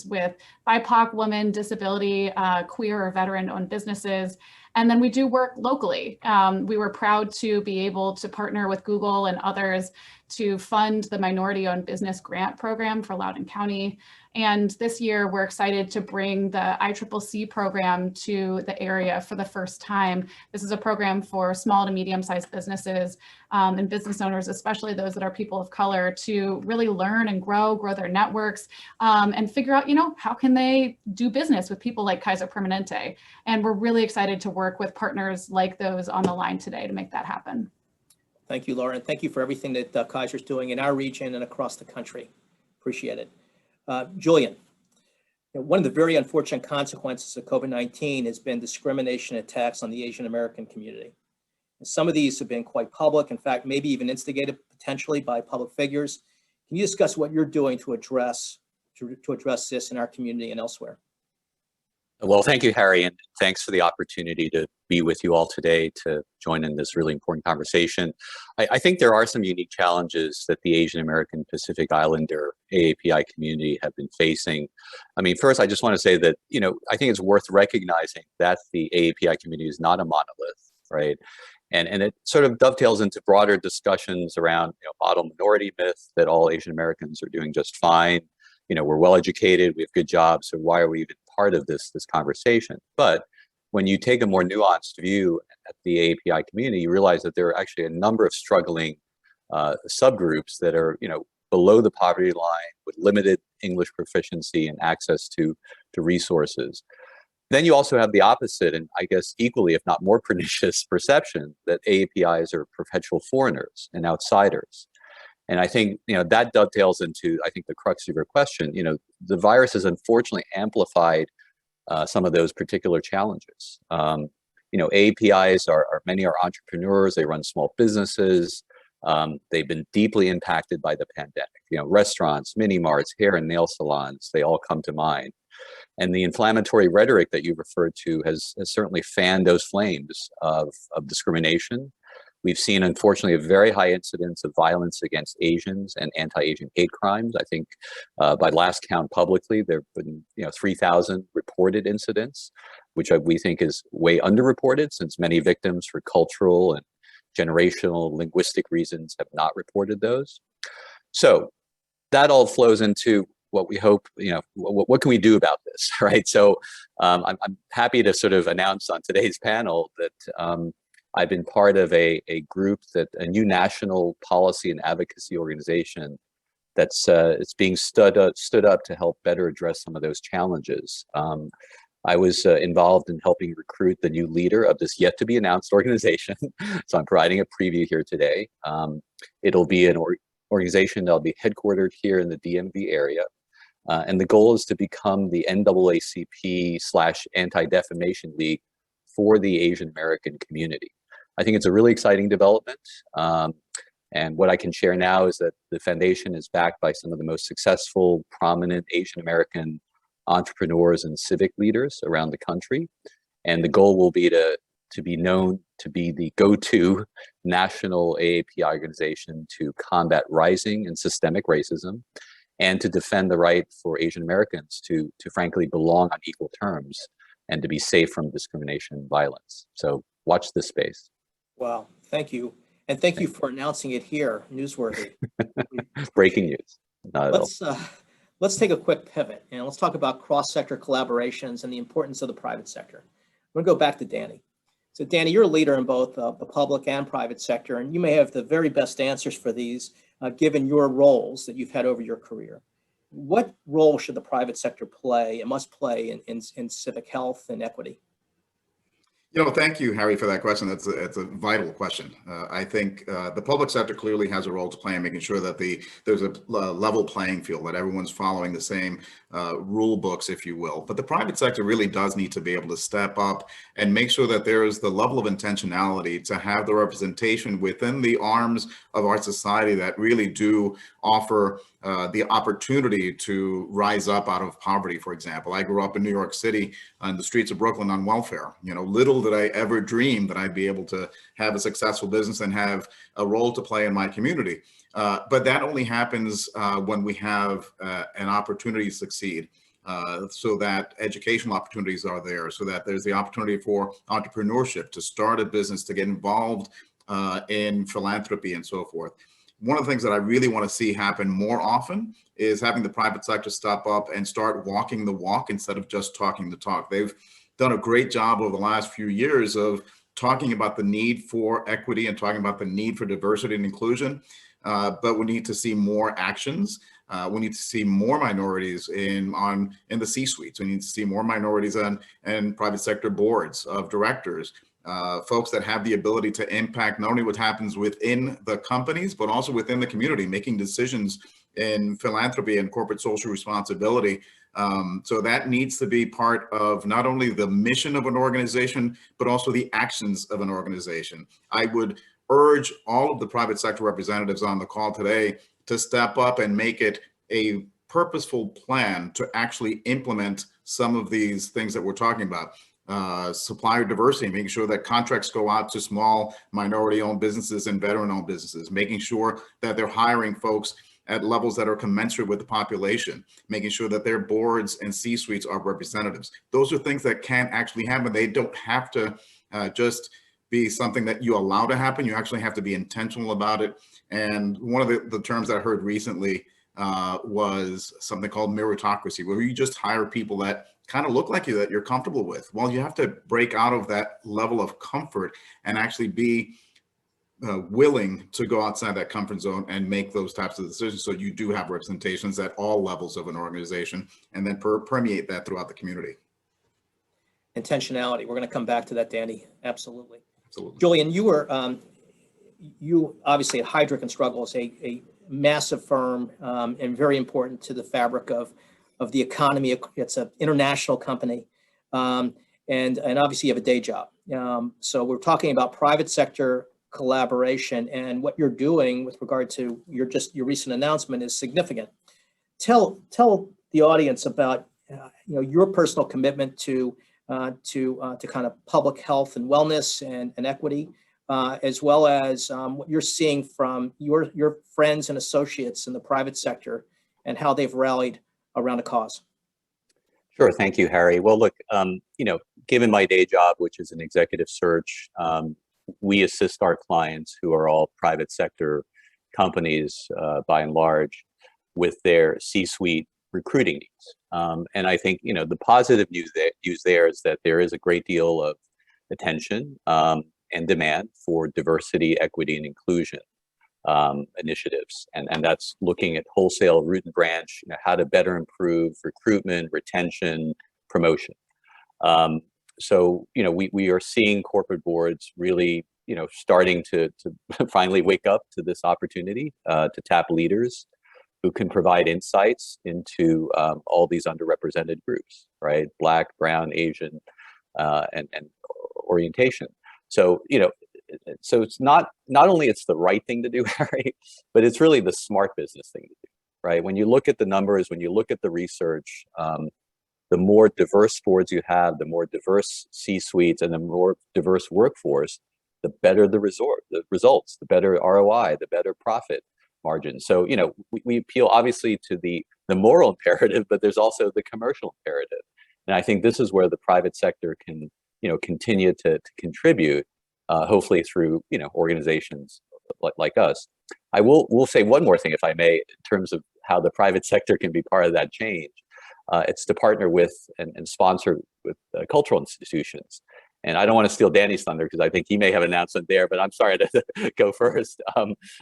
with BIPOC, women, disability, queer or veteran-owned businesses. And then we do work locally. We were proud to be able to partner with Google and others to fund the minority-owned business grant program for Loudoun County. And this year, we're excited to bring the ICCC program to the area for the first time. This is a program for small to medium-sized businesses and business owners, especially those that are people of color, to really learn and grow their networks and figure out, you know, how can they do business with people like Kaiser Permanente. And we're really excited to work with partners like those on the line today to make that happen.
Thank you, Laura, and thank you for everything that Kaiser's doing in our region and across the country. Appreciate it. Julian, one of the very unfortunate consequences of COVID-19 has been discrimination attacks on the Asian American community. And some of these have been quite public, in fact, maybe even instigated potentially by public figures. Can you discuss what you're doing to address this in our community and elsewhere?
Well, thank you, Harry, and thanks for the opportunity to be with you all today to join in this really important conversation. I think there are some unique challenges that the Asian American Pacific Islander AAPI community have been facing. I mean, first, I just want to say that, you know, I think it's worth recognizing that the AAPI community is not a monolith, right? And it sort of dovetails into broader discussions around, you know, model minority myth that all Asian Americans are doing just fine. You know, we're well educated, we have good jobs, so why are we even part of this conversation? But when you take a more nuanced view at the AAPI community, you realize that there are actually a number of struggling subgroups that are, you know, below the poverty line with limited English proficiency and access to resources. Then you also have the opposite, and I guess equally, if not more pernicious perception that AAPIs are perpetual foreigners and outsiders. And I think, you know, that dovetails into, I think, the crux of your question. You know, the virus has unfortunately amplified some of those particular challenges. You know, AAPIs many are entrepreneurs, they run small businesses, They've been deeply impacted by the pandemic. You know, restaurants, mini marts, hair and nail salons, they all come to mind. And the inflammatory rhetoric that you referred to has certainly fanned those flames of discrimination. We've seen, unfortunately, a very high incidence of violence against Asians and anti-Asian hate crimes. I think by last count publicly, there have been 3,000 reported incidents, which we think is way underreported, since many victims for cultural and generational linguistic reasons have not reported those. So that all flows into what we hope, what can we do about this, right? So I'm happy to sort of announce on today's panel that I've been part of a group, a new national policy and advocacy organization that's it's being stood up to help better address some of those challenges. I was involved in helping recruit the new leader of this yet to be announced organization. So I'm providing a preview here today. It'll be an organization that'll be headquartered here in the DMV area. And the goal is to become the NAACP/Anti-Defamation League for the Asian American community. I think it's a really exciting development. And what I can share now is that the foundation is backed by some of the most successful, prominent Asian American entrepreneurs and civic leaders around the country. And the goal will be to be known to be the go-to national AAPI organization to combat rising and systemic racism, and to defend the right for Asian Americans to frankly belong on equal terms and to be safe from discrimination and violence. So watch this space.
Wow, thank you. And thank you for announcing it here, newsworthy.
Breaking news, not at all.
Let's take a quick pivot and let's talk about cross-sector collaborations and the importance of the private sector. I'm gonna go back to Danny. So Danny, you're a leader in both the public and private sector, and you may have the very best answers for these given your roles that you've had over your career. What role should the private sector play and must play in civic health and equity?
Thank you, Harry, for that question. It's a vital question. I think the public sector clearly has a role to play in making sure that there's a level playing field, that everyone's following the same rule books, if you will. But the private sector really does need to be able to step up and make sure that there is the level of intentionality to have the representation within the arms of our society that really do offer the opportunity to rise up out of poverty. For example, I grew up in New York City on the streets of Brooklyn on welfare. Little did I ever dream that I'd be able to have a successful business and have a role to play in my community. But that only happens when we have an opportunity to succeed. So that educational opportunities are there, so that there's the opportunity for entrepreneurship, to start a business, to get involved in philanthropy and so forth. One of the things that I really want to see happen more often is having the private sector step up and start walking the walk instead of just talking the talk. They've done a great job over the last few years of talking about the need for equity and talking about the need for diversity and inclusion, but we need to see more actions. We need to see more minorities in the C-suites. We need to see more minorities in private sector boards of directors. Folks that have the ability to impact not only what happens within the companies, but also within the community, making decisions in philanthropy and corporate social responsibility. So that needs to be part of not only the mission of an organization, but also the actions of an organization. I would urge all of the private sector representatives on the call today to step up and make it a purposeful plan to actually implement some of these things that we're talking about. Supplier diversity, making sure that contracts go out to small minority-owned businesses and veteran-owned businesses, making sure that they're hiring folks at levels that are commensurate with the population, making sure that their boards and C-suites are representatives. Those are things that can actually happen. They don't have to just be something that you allow to happen. You actually have to be intentional about it. And one of the terms that I heard recently was something called meritocracy, where you just hire people that kind of look like you, that you're comfortable with. Well, you have to break out of that level of comfort and actually be willing to go outside that comfort zone and make those types of decisions, so you do have representations at all levels of an organization, and then permeate that throughout the community.
Intentionality. We're going to come back to that, Danny. Absolutely. Absolutely. Julian, you were you obviously at Heidrick and Struggle is a massive firm and very important to the fabric of the economy. It's an international company, and obviously you have a day job. So we're talking about private sector collaboration, and what you're doing with regard to your recent announcement is significant. Tell the audience about your personal commitment to kind of public health and wellness and equity, as well as what you're seeing from your friends and associates in the private sector and how they've rallied around a cause.
Sure, thank you, Harry. Well, look, given my day job, which is an executive search, we assist our clients, who are all private sector companies by and large, with their C-suite recruiting needs. And I think, the positive news there is that there is a great deal of attention and demand for diversity, equity, and inclusion initiatives. And that's looking at wholesale root and branch, how to better improve recruitment, retention, promotion. So, we are seeing corporate boards really, starting to finally wake up to this opportunity to tap leaders who can provide insights into all these underrepresented groups, right? Black, brown, Asian, and orientation. So, so it's not only it's the right thing to do, Harry, but it's really the smart business thing to do, right? When you look at the numbers, when you look at the research, the more diverse boards you have, the more diverse C-suites, and the more diverse workforce, the better the results, the better ROI, the better profit margin. So, we appeal obviously to the moral imperative, but there's also the commercial imperative. And I think this is where the private sector can, continue to contribute, hopefully through, organizations like us. I will say one more thing, if I may, in terms of how the private sector can be part of that change. It's to partner with and sponsor with cultural institutions. And I don't want to steal Danny's thunder because I think he may have an announcement there, but I'm sorry to go first.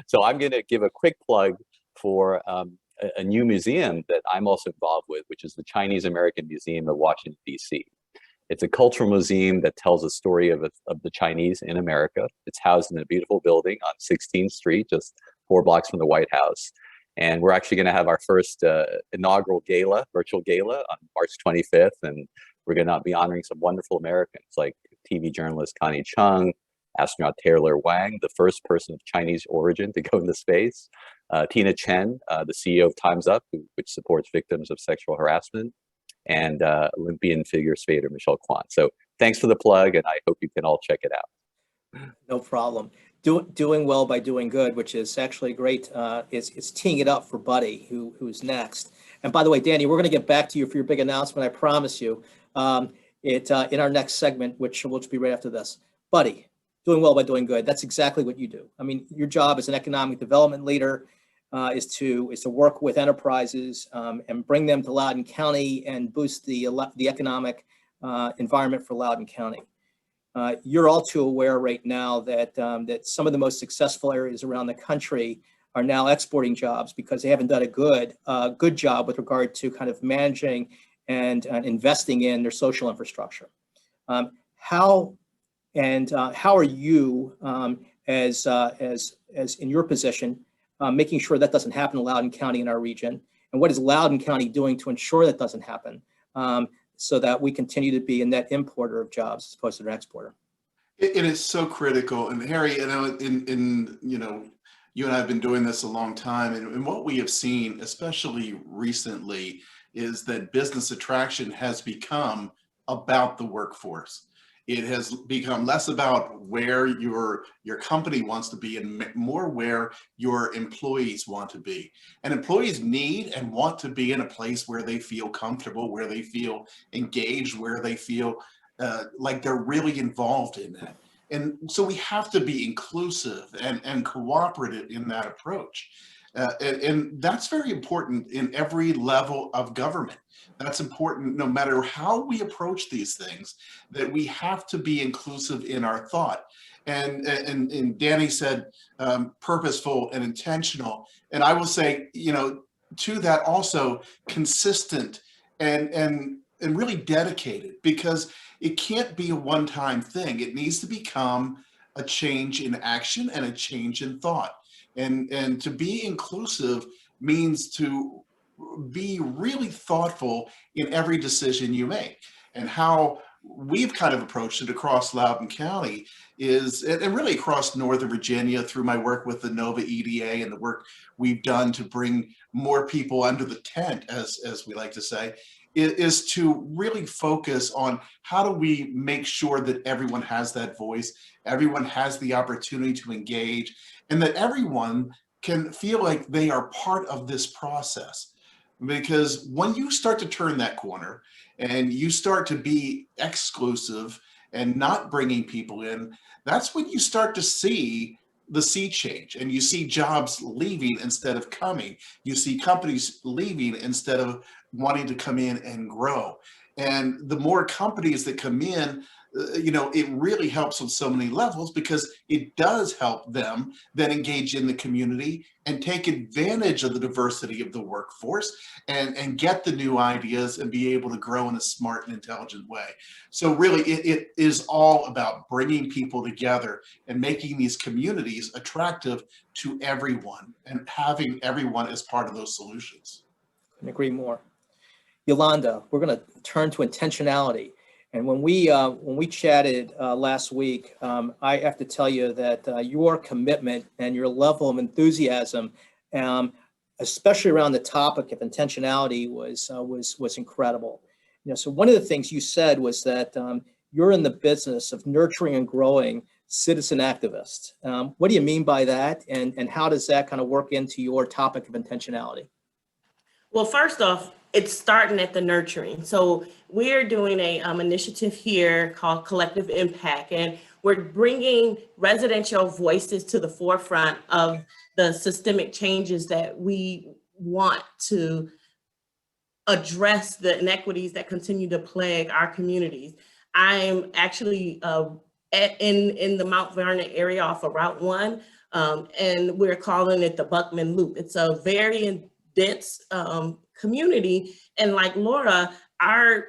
So I'm going to give a quick plug for a new museum that I'm also involved with, which is the Chinese American Museum of Washington, D.C. It's a cultural museum that tells a story of the Chinese in America. It's housed in a beautiful building on 16th Street, just 4 blocks from the White House. And we're actually going to have our first inaugural gala, virtual gala, on March 25th. And we're going to be honoring some wonderful Americans like TV journalist Connie Chung, astronaut Taylor Wang, the first person of Chinese origin to go into space, Tina Chen, the CEO of Time's Up, which supports victims of sexual harassment, and Olympian figure skater Michelle Kwan. So thanks for the plug, and I hope you can all check it out.
No problem. Doing well by doing good, which is actually great. It's teeing it up for Buddy, who's next. And by the way, Danny, we're going to get back to you for your big announcement. I promise you. In our next segment, which will be right after this. Buddy, doing well by doing good. That's exactly what you do. I mean, your job as an economic development leader is to work with enterprises and bring them to Loudoun County and boost the economic environment for Loudoun County. You're all too aware right now that some of the most successful areas around the country are now exporting jobs because they haven't done a good job with regard to kind of managing and investing in their social infrastructure. How are you, as in your position, making sure that doesn't happen in Loudoun County in our region? And what is Loudoun County doing to ensure that doesn't happen, so that we continue to be a net importer of jobs as opposed to an exporter?
It is so critical. And Harry, you and I have been doing this a long time, and what we have seen, especially recently, is that business attraction has become about the workforce. It has become less about where your company wants to be and more where your employees want to be. And employees need and want to be in a place where they feel comfortable, where they feel engaged, where they feel like they're really involved in that. And so we have to be inclusive and cooperative in that approach. And that's very important in every level of government. That's important no matter how we approach these things, that we have to be inclusive in our thought. And Danny said purposeful and intentional. And I will say, to that also consistent and really dedicated, because it can't be a one-time thing. It needs to become a change in action and a change in thought. And to be inclusive means to be really thoughtful in every decision you make, and how we've kind of approached it across Loudoun County is, and really across Northern Virginia through my work with the NOVA EDA and the work we've done to bring more people under the tent, as we like to say, is to really focus on how do we make sure that everyone has that voice, everyone has the opportunity to engage, and that everyone can feel like they are part of this process. Because when you start to turn that corner and you start to be exclusive and not bringing people in, that's when you start to see the sea change, and you see jobs leaving instead of coming. You see companies leaving instead of wanting to come in and grow. And the more companies that come in, it really helps on so many levels, because it does help them then engage in the community and take advantage of the diversity of the workforce and get the new ideas and be able to grow in a smart and intelligent way. So really, it is all about bringing people together and making these communities attractive to everyone and having everyone as part of those solutions.
Couldn't agree more. Yolanda, we're going to turn to intentionality. And when we chatted last week, I have to tell you that your commitment and your level of enthusiasm, especially around the topic of intentionality, was incredible. So one of the things you said was that you're in the business of nurturing and growing citizen activists. What do you mean by that, and how does that kind of work into your topic of intentionality?
Well, first off, it's starting at the nurturing. So we're doing a initiative here called Collective Impact, and we're bringing residential voices to the forefront of the systemic changes that we want to address the inequities that continue to plague our communities. I'm actually in the Mount Vernon area off of Route 1, and we're calling it the Buckman Loop. It's a very dense community, and like Laura, our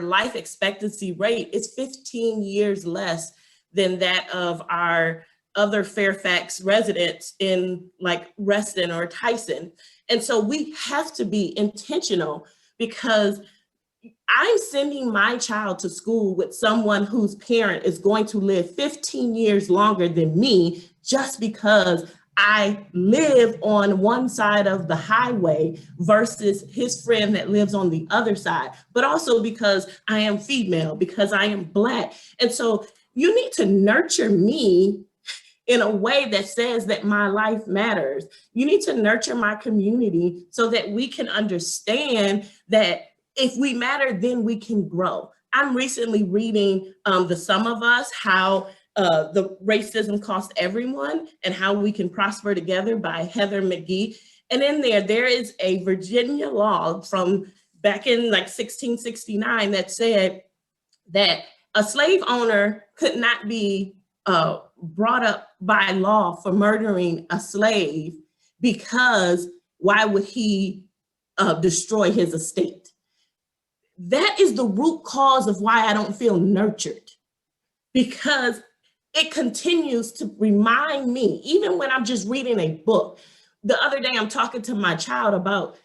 life expectancy rate is 15 years less than that of our other Fairfax residents in like Reston or Tyson. And so we have to be intentional, because I'm sending my child to school with someone whose parent is going to live 15 years longer than me, just because I live on one side of the highway versus his friend that lives on the other side, but also because I am female, because I am Black. And so you need to nurture me in a way that says that my life matters. You need to nurture my community so that we can understand that if we matter, then we can grow. I'm recently reading The Sum of Us, how the racism costs everyone and how we can prosper together by Heather McGee. And in there is a Virginia law from back in like 1669 that said that a slave owner could not be brought up by law for murdering a slave, because why would he destroy his estate? That is the root cause of why I don't feel nurtured, because it continues to remind me, even when I'm just reading a book. The other day, I'm talking to my child about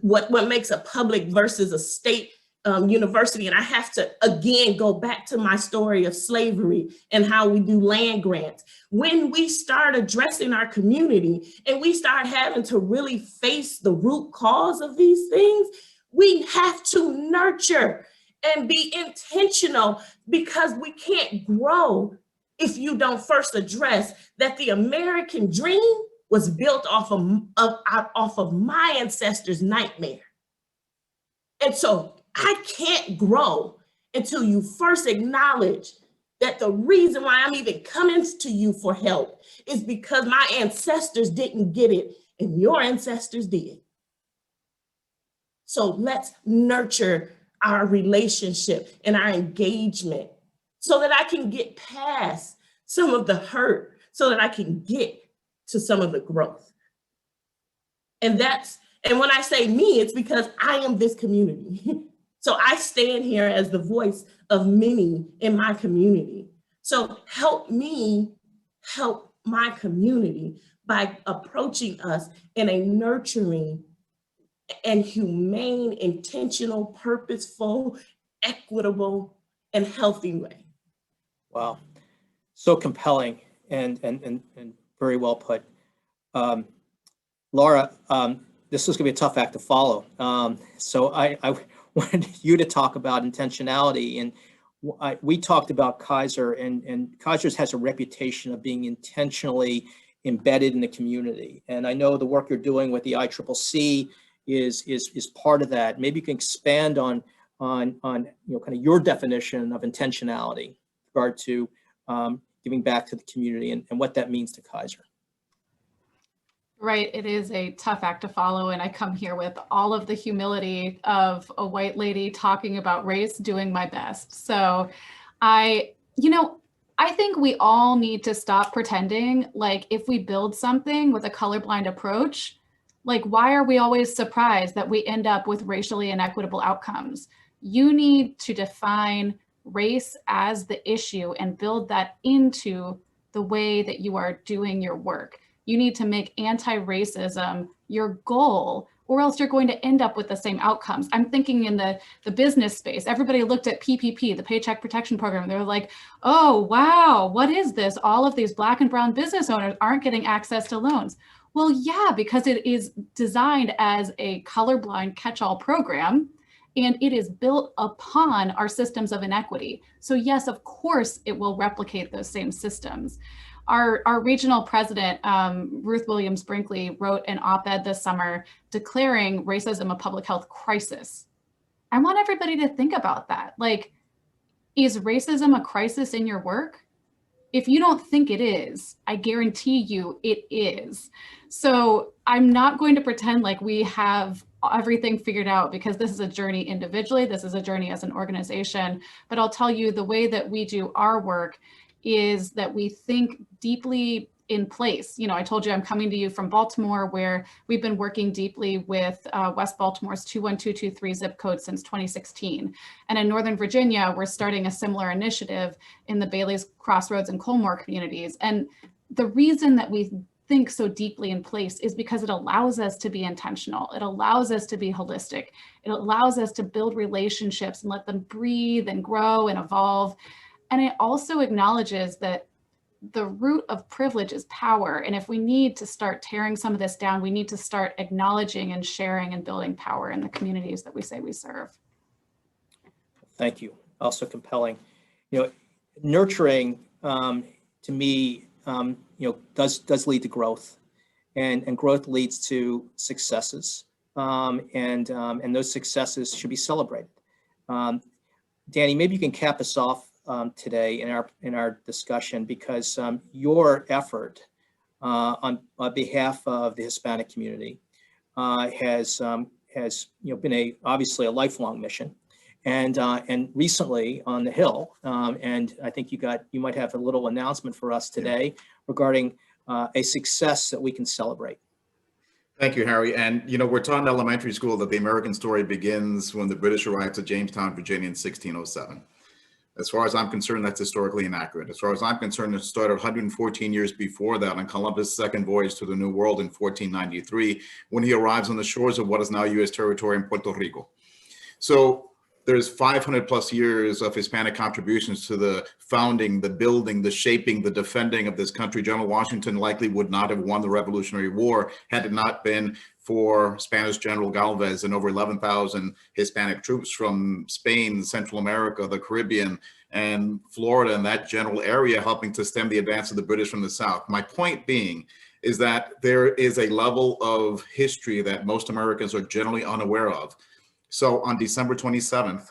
what makes a public versus a state university. And I have to, again, go back to my story of slavery and how we do land grants. When we start addressing our community and we start having to really face the root cause of these things, we have to nurture and be intentional, because we can't grow if you don't first address that the American dream was built off of my ancestors' nightmare. And so I can't grow until you first acknowledge that the reason why I'm even coming to you for help is because my ancestors didn't get it and your ancestors did. So let's nurture our relationship and our engagement so that I can get past some of the hurt, so that I can get to some of the growth. And when I say me, it's because I am this community. So I stand here as the voice of many in my community. So help me help my community by approaching us in a nurturing and humane, intentional, purposeful, equitable, and healthy way.
Wow, so compelling and very well put. Laura, this is going to be a tough act to follow. So I wanted you to talk about intentionality, and we talked about Kaiser, and Kaiser has a reputation of being intentionally embedded in the community. And I know the work you're doing with the ICCC is part of that. Maybe you can expand on kind of your definition of intentionality with regard to giving back to the community and what that means to Kaiser.
Right, it is a tough act to follow, and I come here with all of the humility of a white lady talking about race, doing my best. So I think we all need to stop pretending like if we build something with a colorblind approach, like why are we always surprised that we end up with racially inequitable outcomes? You need to define race as the issue and build that into the way that you are doing your work. You need to make anti-racism your goal, or else you're going to end up with the same outcomes. I'm thinking in the business space, everybody looked at PPP, the Paycheck Protection Program. They were like, oh, wow, what is this? All of these Black and brown business owners aren't getting access to loans. Well, yeah, because it is designed as a colorblind catch-all program, and it is built upon our systems of inequity. So yes, of course, it will replicate those same systems. Our regional president, Ruth Williams Brinkley, wrote an op-ed this summer declaring racism a public health crisis. I want everybody to think about that. Like, is racism a crisis in your work? If you don't think it is, I guarantee you it is. So I'm not going to pretend like we have everything figured out, because this is a journey individually, this is a journey as an organization. But I'll tell you, the way that we do our work is that we think deeply in place. I told you I'm coming to you from Baltimore, where we've been working deeply with West Baltimore's 21223 zip code since 2016. And in Northern Virginia, we're starting a similar initiative in the Bailey's, Crossroads, and Colmore communities. And the reason that we think so deeply in place is because it allows us to be intentional. It allows us to be holistic. It allows us to build relationships and let them breathe and grow and evolve. And it also acknowledges that the root of privilege is power. And if we need to start tearing some of this down, we need to start acknowledging and sharing and building power in the communities that we say we serve.
Thank you. Also compelling. Nurturing to me, does lead to growth, and growth leads to successes, and those successes should be celebrated. Danny, maybe you can cap us off today in our discussion, because your effort on behalf of the Hispanic community has been obviously a lifelong mission, and recently on the Hill, and I think you might have a little announcement for us today regarding a success that we can celebrate.
Thank you, Harry. And we're taught in elementary school that the American story begins when the British arrived to Jamestown, Virginia in 1607. As far as I'm concerned, that's historically inaccurate. As far as I'm concerned, it started 114 years before that on Columbus' second voyage to the New World in 1493, when he arrives on the shores of what is now U.S. territory in Puerto Rico. So there's 500 plus years of Hispanic contributions to the founding, the building, the shaping, the defending of this country. General Washington likely would not have won the Revolutionary War had it not been for Spanish General Galvez and over 11,000 Hispanic troops from Spain, Central America, the Caribbean, and Florida, and that general area, helping to stem the advance of the British from the South. My point being is that there is a level of history that most Americans are generally unaware of. So on December 27th,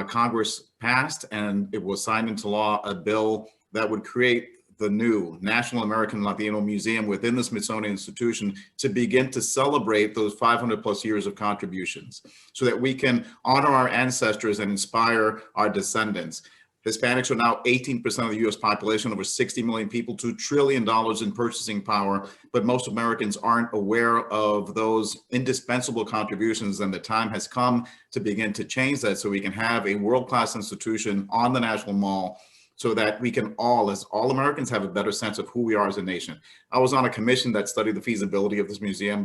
Congress passed, and it was signed into law, a bill that would create the new National American Latino Museum within the Smithsonian Institution to begin to celebrate those 500 plus years of contributions, so that we can honor our ancestors and inspire our descendants. Hispanics are now 18% of the US population, over 60 million people, $2 trillion in purchasing power, but most Americans aren't aware of those indispensable contributions, and the time has come to begin to change that, so we can have a world-class institution on the National Mall, so that we can all, as all Americans, have a better sense of who we are as a nation. I was on a commission that studied the feasibility of this museum.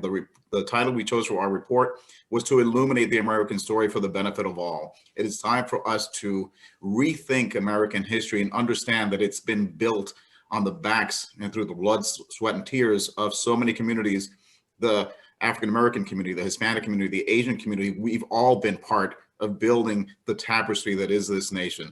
The title we chose for our report was to illuminate the American story for the benefit of all. It is time for us to rethink American history and understand that it's been built on the backs and through the blood, sweat, and tears of so many communities, the African-American community, the Hispanic community, the Asian community. We've all been part of building the tapestry that is this nation.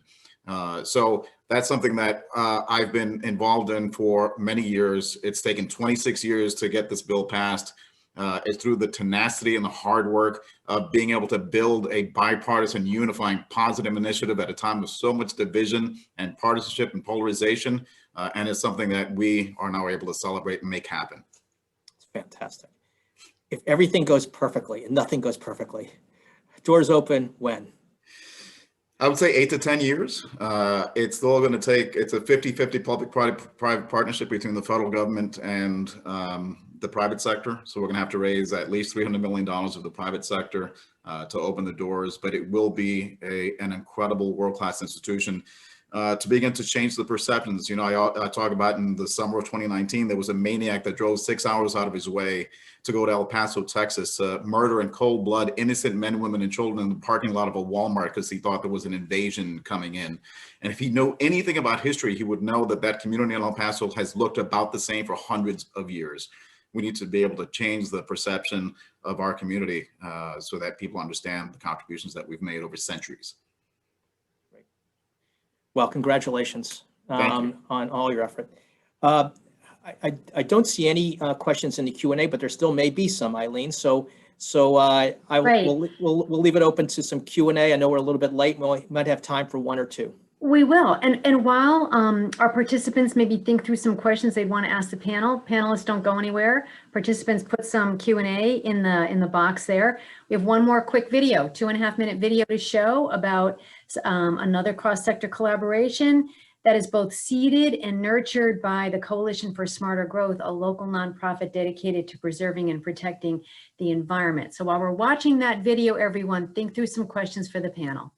So that's something that I've been involved in for many years. It's taken 26 years to get this bill passed. It's through the tenacity and the hard work of being able to build a bipartisan, unifying, positive initiative at a time of so much division and partisanship and polarization. And it's something that we are now able to celebrate and make happen.
It's fantastic. If everything goes perfectly and nothing goes perfectly, doors open when?
I would say 8 to 10 years. It's still going to take, it's a 50-50 public-private partnership between the federal government and the private sector. So we're going to have to raise at least $300 million of the private sector to open the doors, but it will be an incredible world-class institution to begin to change the perceptions. You know, I talk about in the summer of 2019, there was a maniac that drove 6 hours out of his way to go to El Paso, Texas, murder in cold blood innocent men, women, and children in the parking lot of a Walmart because he thought there was an invasion coming in. And if he knew anything about history, he would know that that community in El Paso has looked about the same for hundreds of years. We need to be able to change the perception of our community so that people understand the contributions that we've made over centuries.
Well, congratulations on all your effort. I don't see any questions in the Q&A, but there still may be some, Eileen. So we'll leave it open to some Q&A. I know we're a little bit late. We might have time for one or two.
We will. And while our participants maybe think through some questions they'd want to ask the panel, panelists don't go anywhere. Participants put some Q&A in the box there. We have one more quick video, 2.5-minute video to show about another cross-sector collaboration that is both seeded and nurtured by the Coalition for Smarter Growth, a local nonprofit dedicated to preserving and protecting the environment. So while we're watching that video, everyone, think through some questions for the panel.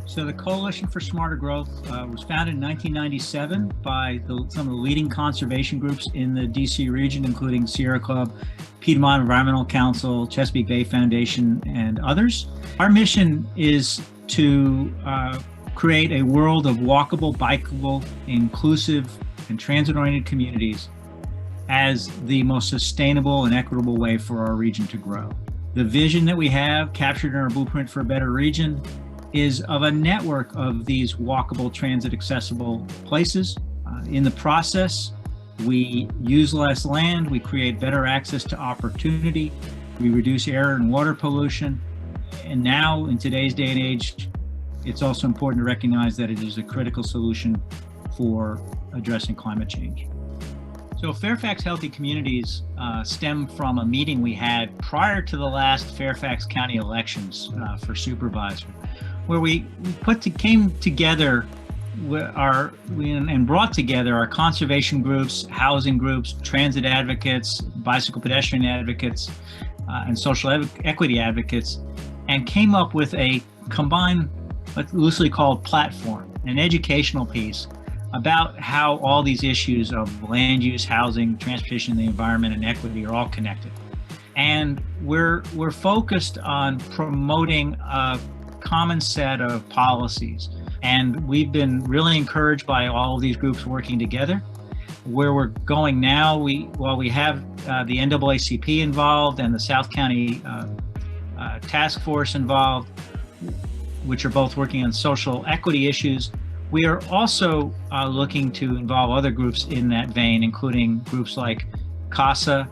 So the Coalition for Smarter Growth was founded in 1997 by some of the leading conservation groups in the DC region, including Sierra Club, Piedmont Environmental Council, Chesapeake Bay Foundation, and others. Our mission is to create a world of walkable, bikeable, inclusive, and transit-oriented communities as the most sustainable and equitable way for our region to grow. The vision that we have captured in our Blueprint for a Better Region is of a network of these walkable, transit accessible places. In the process, we use less land, we create better access to opportunity, we reduce air and water pollution. And now in today's day and age, it's also important to recognize that it is a critical solution for addressing climate change. So Fairfax Healthy Communities stem from a meeting we had prior to the last Fairfax County elections for supervisor, where we came together and brought together our conservation groups, housing groups, transit advocates, bicycle pedestrian advocates, and social equity advocates, and came up with a combined, what's loosely called platform, an educational piece about how all these issues of land use, housing, transportation, the environment, and equity are all connected. And we're focused on promoting a common set of policies. And we've been really encouraged by all of these groups working together. Where we're going now, while we have the NAACP involved and the South County Task Force involved, which are both working on social equity issues, we are also looking to involve other groups in that vein, including groups like CASA,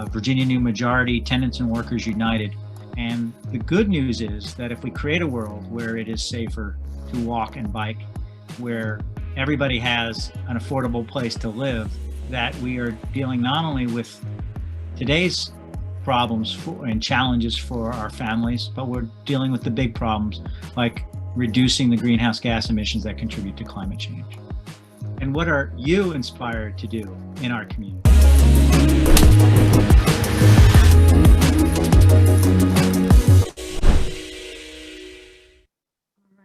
Virginia New Majority, Tenants and Workers United. And the good news is that if we create a world where it is safer to walk and bike, where everybody has an affordable place to live, that we are dealing not only with today's problems and challenges for our families, but we're dealing with the big problems like reducing the greenhouse gas emissions that contribute to climate change. And what are you inspired to do in our community?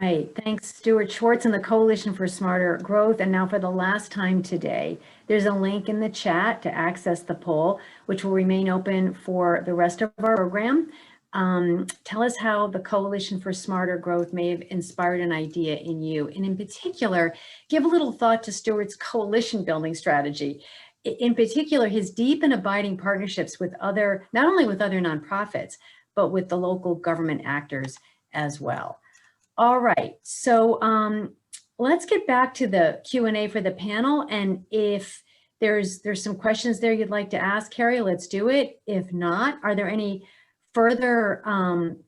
Right. Thanks, Stuart Schwartz and the Coalition for Smarter Growth. And now for the last time today, there's a link in the chat to access the poll, which will remain open for the rest of our program. Tell us how the Coalition for Smarter Growth may have inspired an idea in you. And in particular, give a little thought to Stuart's coalition building strategy. In particular, his deep and abiding partnerships with not only with other nonprofits, but with the local government actors as well. All right, so let's get back to the Q&A for the panel. And if there's some questions there you'd like to ask, Carrie, let's do it. If not, are there any further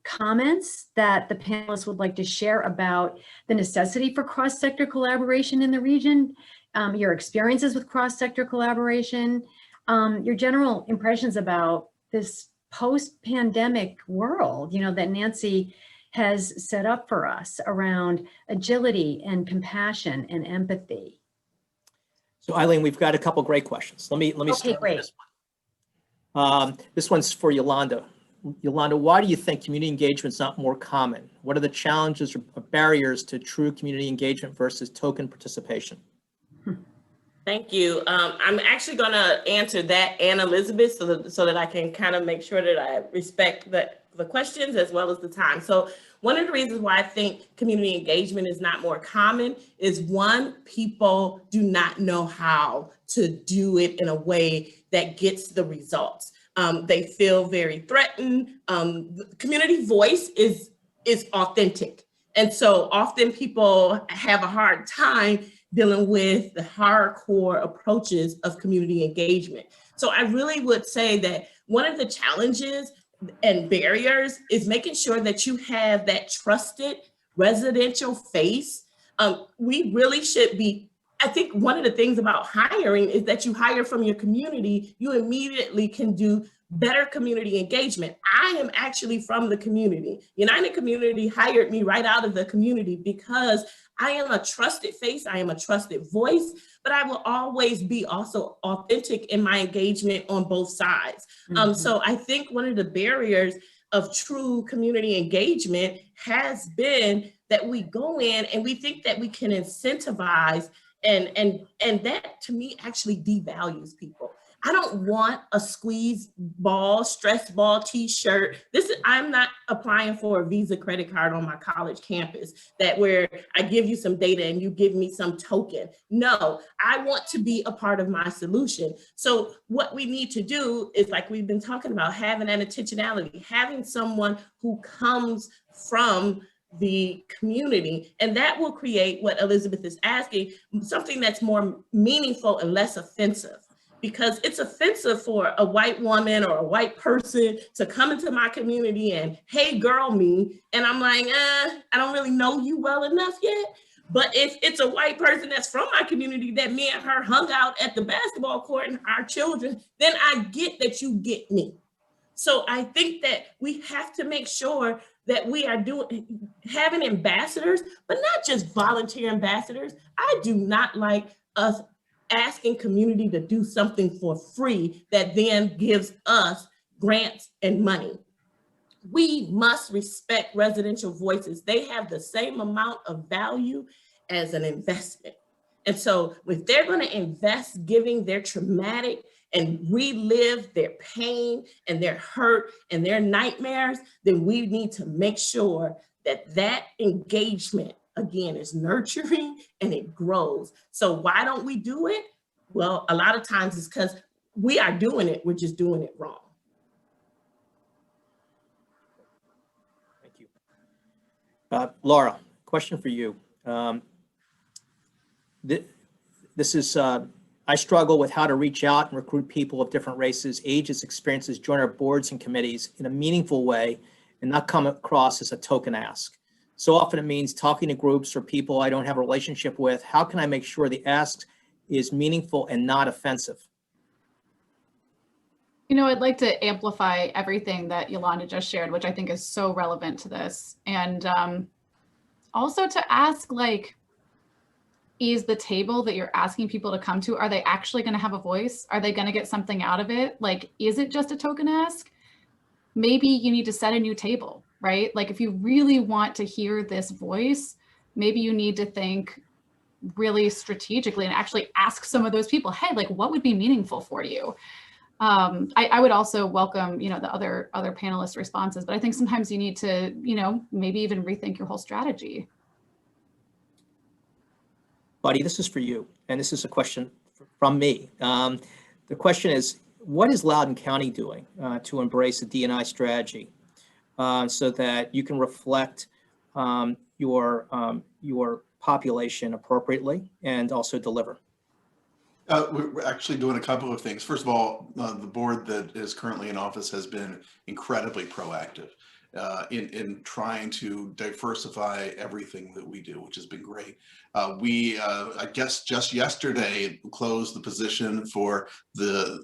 comments that the panelists would like to share about the necessity for cross-sector collaboration in the region, your experiences with cross-sector collaboration, your general impressions about this post-pandemic world, that Nancy has set up for us around agility and compassion and empathy?
So Eileen, we've got a couple great questions. Let me start with this one. This one's for Yolanda. Yolanda, why do you think community engagement is not more common? What are the challenges or barriers to true community engagement versus token participation?
Thank you. I'm actually going to answer that and Elizabeth so that I can kind of make sure that I respect the questions as well as the time. So one of the reasons why I think community engagement is not more common is, one, people do not know how to do it in a way that gets the results. They feel very threatened. The community voice is authentic. And so often people have a hard time dealing with the hardcore approaches of community engagement. So I really would say that one of the challenges and barriers is making sure that you have that trusted residential face. We really should be, I think one of the things about hiring is that you hire from your community, you immediately can do better community engagement. I am actually from the community. United Community hired me right out of the community because I am a trusted face, I am a trusted voice, but I will always be also authentic in my engagement on both sides. So I think one of the barriers of true community engagement has been that we go in and we think that we can incentivize, and that to me actually devalues people. I don't want a squeeze ball, stress ball t-shirt. I'm not applying for a Visa credit card on my college campus where I give you some data and you give me some token. No, I want to be a part of my solution. So what we need to do is, like we've been talking about, having that intentionality, having someone who comes from the community, and that will create what Elizabeth is asking, something that's more meaningful and less offensive. Because it's offensive for a white woman or a white person to come into my community and, hey, girl me. And I'm like, I don't really know you well enough yet. But if it's a white person that's from my community that me and her hung out at the basketball court and our children, then I get that you get me. So I think that we have to make sure that we are having ambassadors, but not just volunteer ambassadors. I do not like us asking community to do something for free that then gives us grants and money. We must respect residential voices. They have the same amount of value as an investment. And so if they're going to invest giving their traumatic and relive their pain and their hurt and their nightmares, then we need to make sure that that engagement, again, is nurturing and it grows. So why don't we do it? Well, a lot of times it's because we are doing it, we're just doing it wrong.
Thank you. Laura, question for you. This is, I struggle with how to reach out and recruit people of different races, ages, experiences, join our boards and committees in a meaningful way and not come across as a token ask. So often it means talking to groups or people I don't have a relationship with. How can I make sure the ask is meaningful and not offensive?
I'd like to amplify everything that Yolanda just shared, which I think is so relevant to this. And also to ask, is the table that you're asking people to come to, are they actually going to have a voice? Are they going to get something out of it? Like, is it just a token ask? Maybe you need to set a new table, right? Like if you really want to hear this voice, maybe you need to think really strategically and actually ask some of those people, hey, like what would be meaningful for you? I would also welcome, the other panelists' responses, but I think sometimes you need to, maybe even rethink your whole strategy.
Buddy, this is for you, and this is a question from me. The question is, what is Loudoun County doing to embrace a D&I strategy so that you can reflect your population appropriately and also deliver?
We're actually doing a couple of things. First of all, the board that is currently in office has been incredibly proactive in trying to diversify everything that we do, which has been great. We, I guess, just yesterday closed the position for a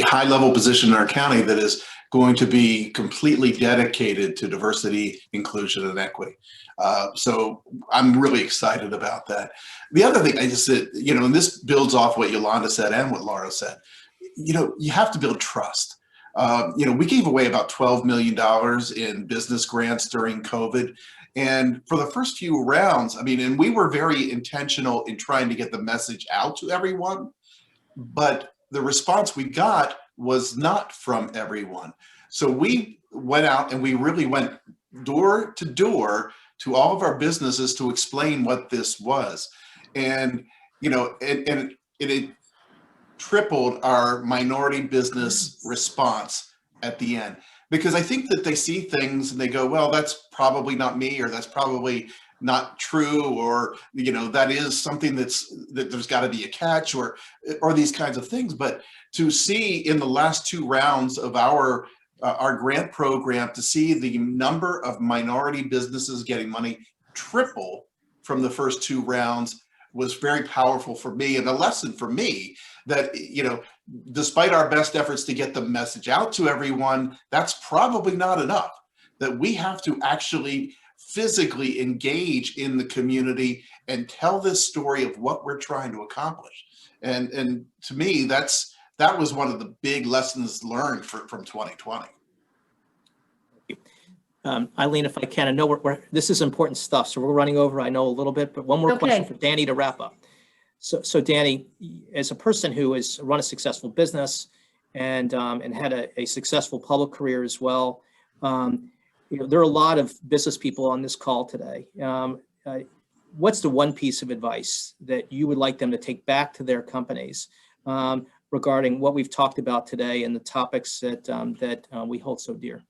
high-level position in our county that is going to be completely dedicated to diversity, inclusion, and equity. So I'm really excited about that. The other thing I just said, and this builds off what Yolanda said and what Laura said, you have to build trust. We gave away about $12 million in business grants during COVID. And for the first few rounds, and we were very intentional in trying to get the message out to everyone, but the response we got was not from everyone. So we went out and we really went door to door to all of our businesses to explain what this was. And, it tripled our minority business response at the end, because I think that they see things and they go, well, that's probably not me, or that's probably not true, or, that is something that there's got to be a catch, or these kinds of things. But to see in the last two rounds of our grant program, to see the number of minority businesses getting money triple from the first two rounds was very powerful for me, and a lesson for me that, despite our best efforts to get the message out to everyone, that's probably not enough, that we have to actually physically engage in the community and tell this story of what we're trying to accomplish. And to me, that was one of the big lessons learned from 2020.
Eileen, if I can, I know this is important stuff, so we're running over, I know, a little bit, but one more question for Danny to wrap up. So Danny, as a person who has run a successful business and had a successful public career as well, there are a lot of business people on this call today. What's the one piece of advice that you would like them to take back to their companies regarding what we've talked about today and the topics that we hold so dear?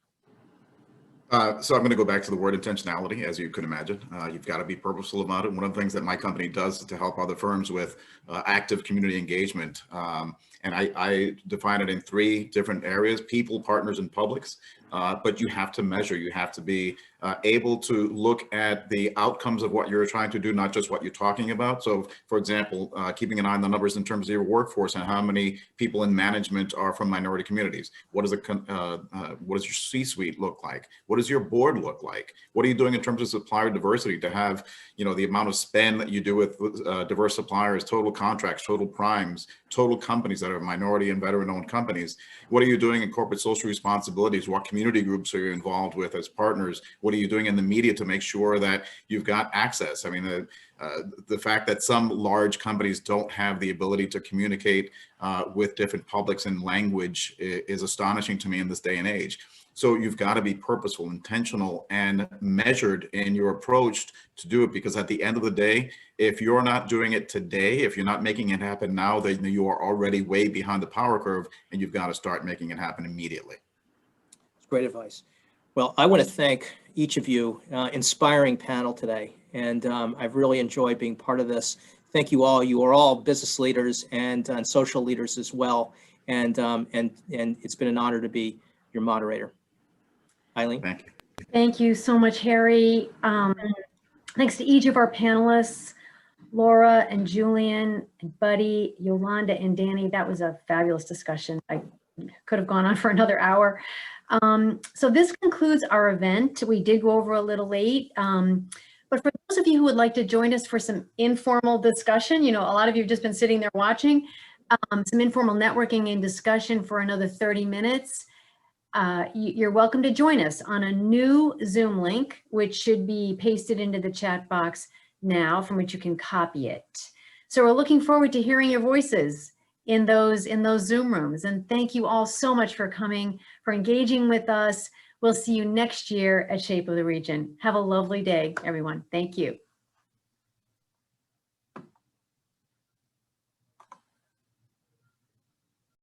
So I'm going to go back to the word intentionality, as you can imagine. You've got to be purposeful about it. One of the things that my company does is to help other firms with active community engagement. And I define it in three different areas: people, partners, and publics. But you have to measure. You have to be able to look at the outcomes of what you're trying to do, not just what you're talking about. So, for example, keeping an eye on the numbers in terms of your workforce and how many people in management are from minority communities. What does your C-suite look like? What does your board look like? What are you doing in terms of supplier diversity to have, the amount of spend that you do with diverse suppliers, total contracts, total primes, total companies that are minority and veteran-owned companies? What are you doing in corporate social responsibilities? What community groups are you involved with as partners? What are you doing in the media to make sure that you've got access? The fact that some large companies don't have the ability to communicate with different publics in language is astonishing to me in this day and age. So you've got to be purposeful, intentional, and measured in your approach to do it, because at the end of the day, if you're not doing it today, if you're not making it happen now, then you are already way behind the power curve, and you've got to start making it happen immediately.
Great advice. Well, I want to thank each of you, inspiring panel today, and I've really enjoyed being part of this. Thank you all. You are all business leaders and social leaders as well, and it's been an honor to be your moderator. Eileen.
Thank you.
Thank you so much, Harry. Thanks to each of our panelists, Laura and Julian and Buddy, Yolanda and Danny. That was a fabulous discussion. I could have gone on for another hour. So this concludes our event. We did go over a little late, But for those of you who would like to join us for some informal discussion, you know, a lot of you have just been sitting there watching, some informal networking and discussion for another 30 minutes. You're welcome to join us on a new Zoom link, which should be pasted into the chat box now, from which you can copy it. So we're looking forward to hearing your voices in those Zoom rooms. And thank you all so much for coming, for engaging with us. We'll see you next year at Shape of the Region. Have a lovely day, everyone. Thank you.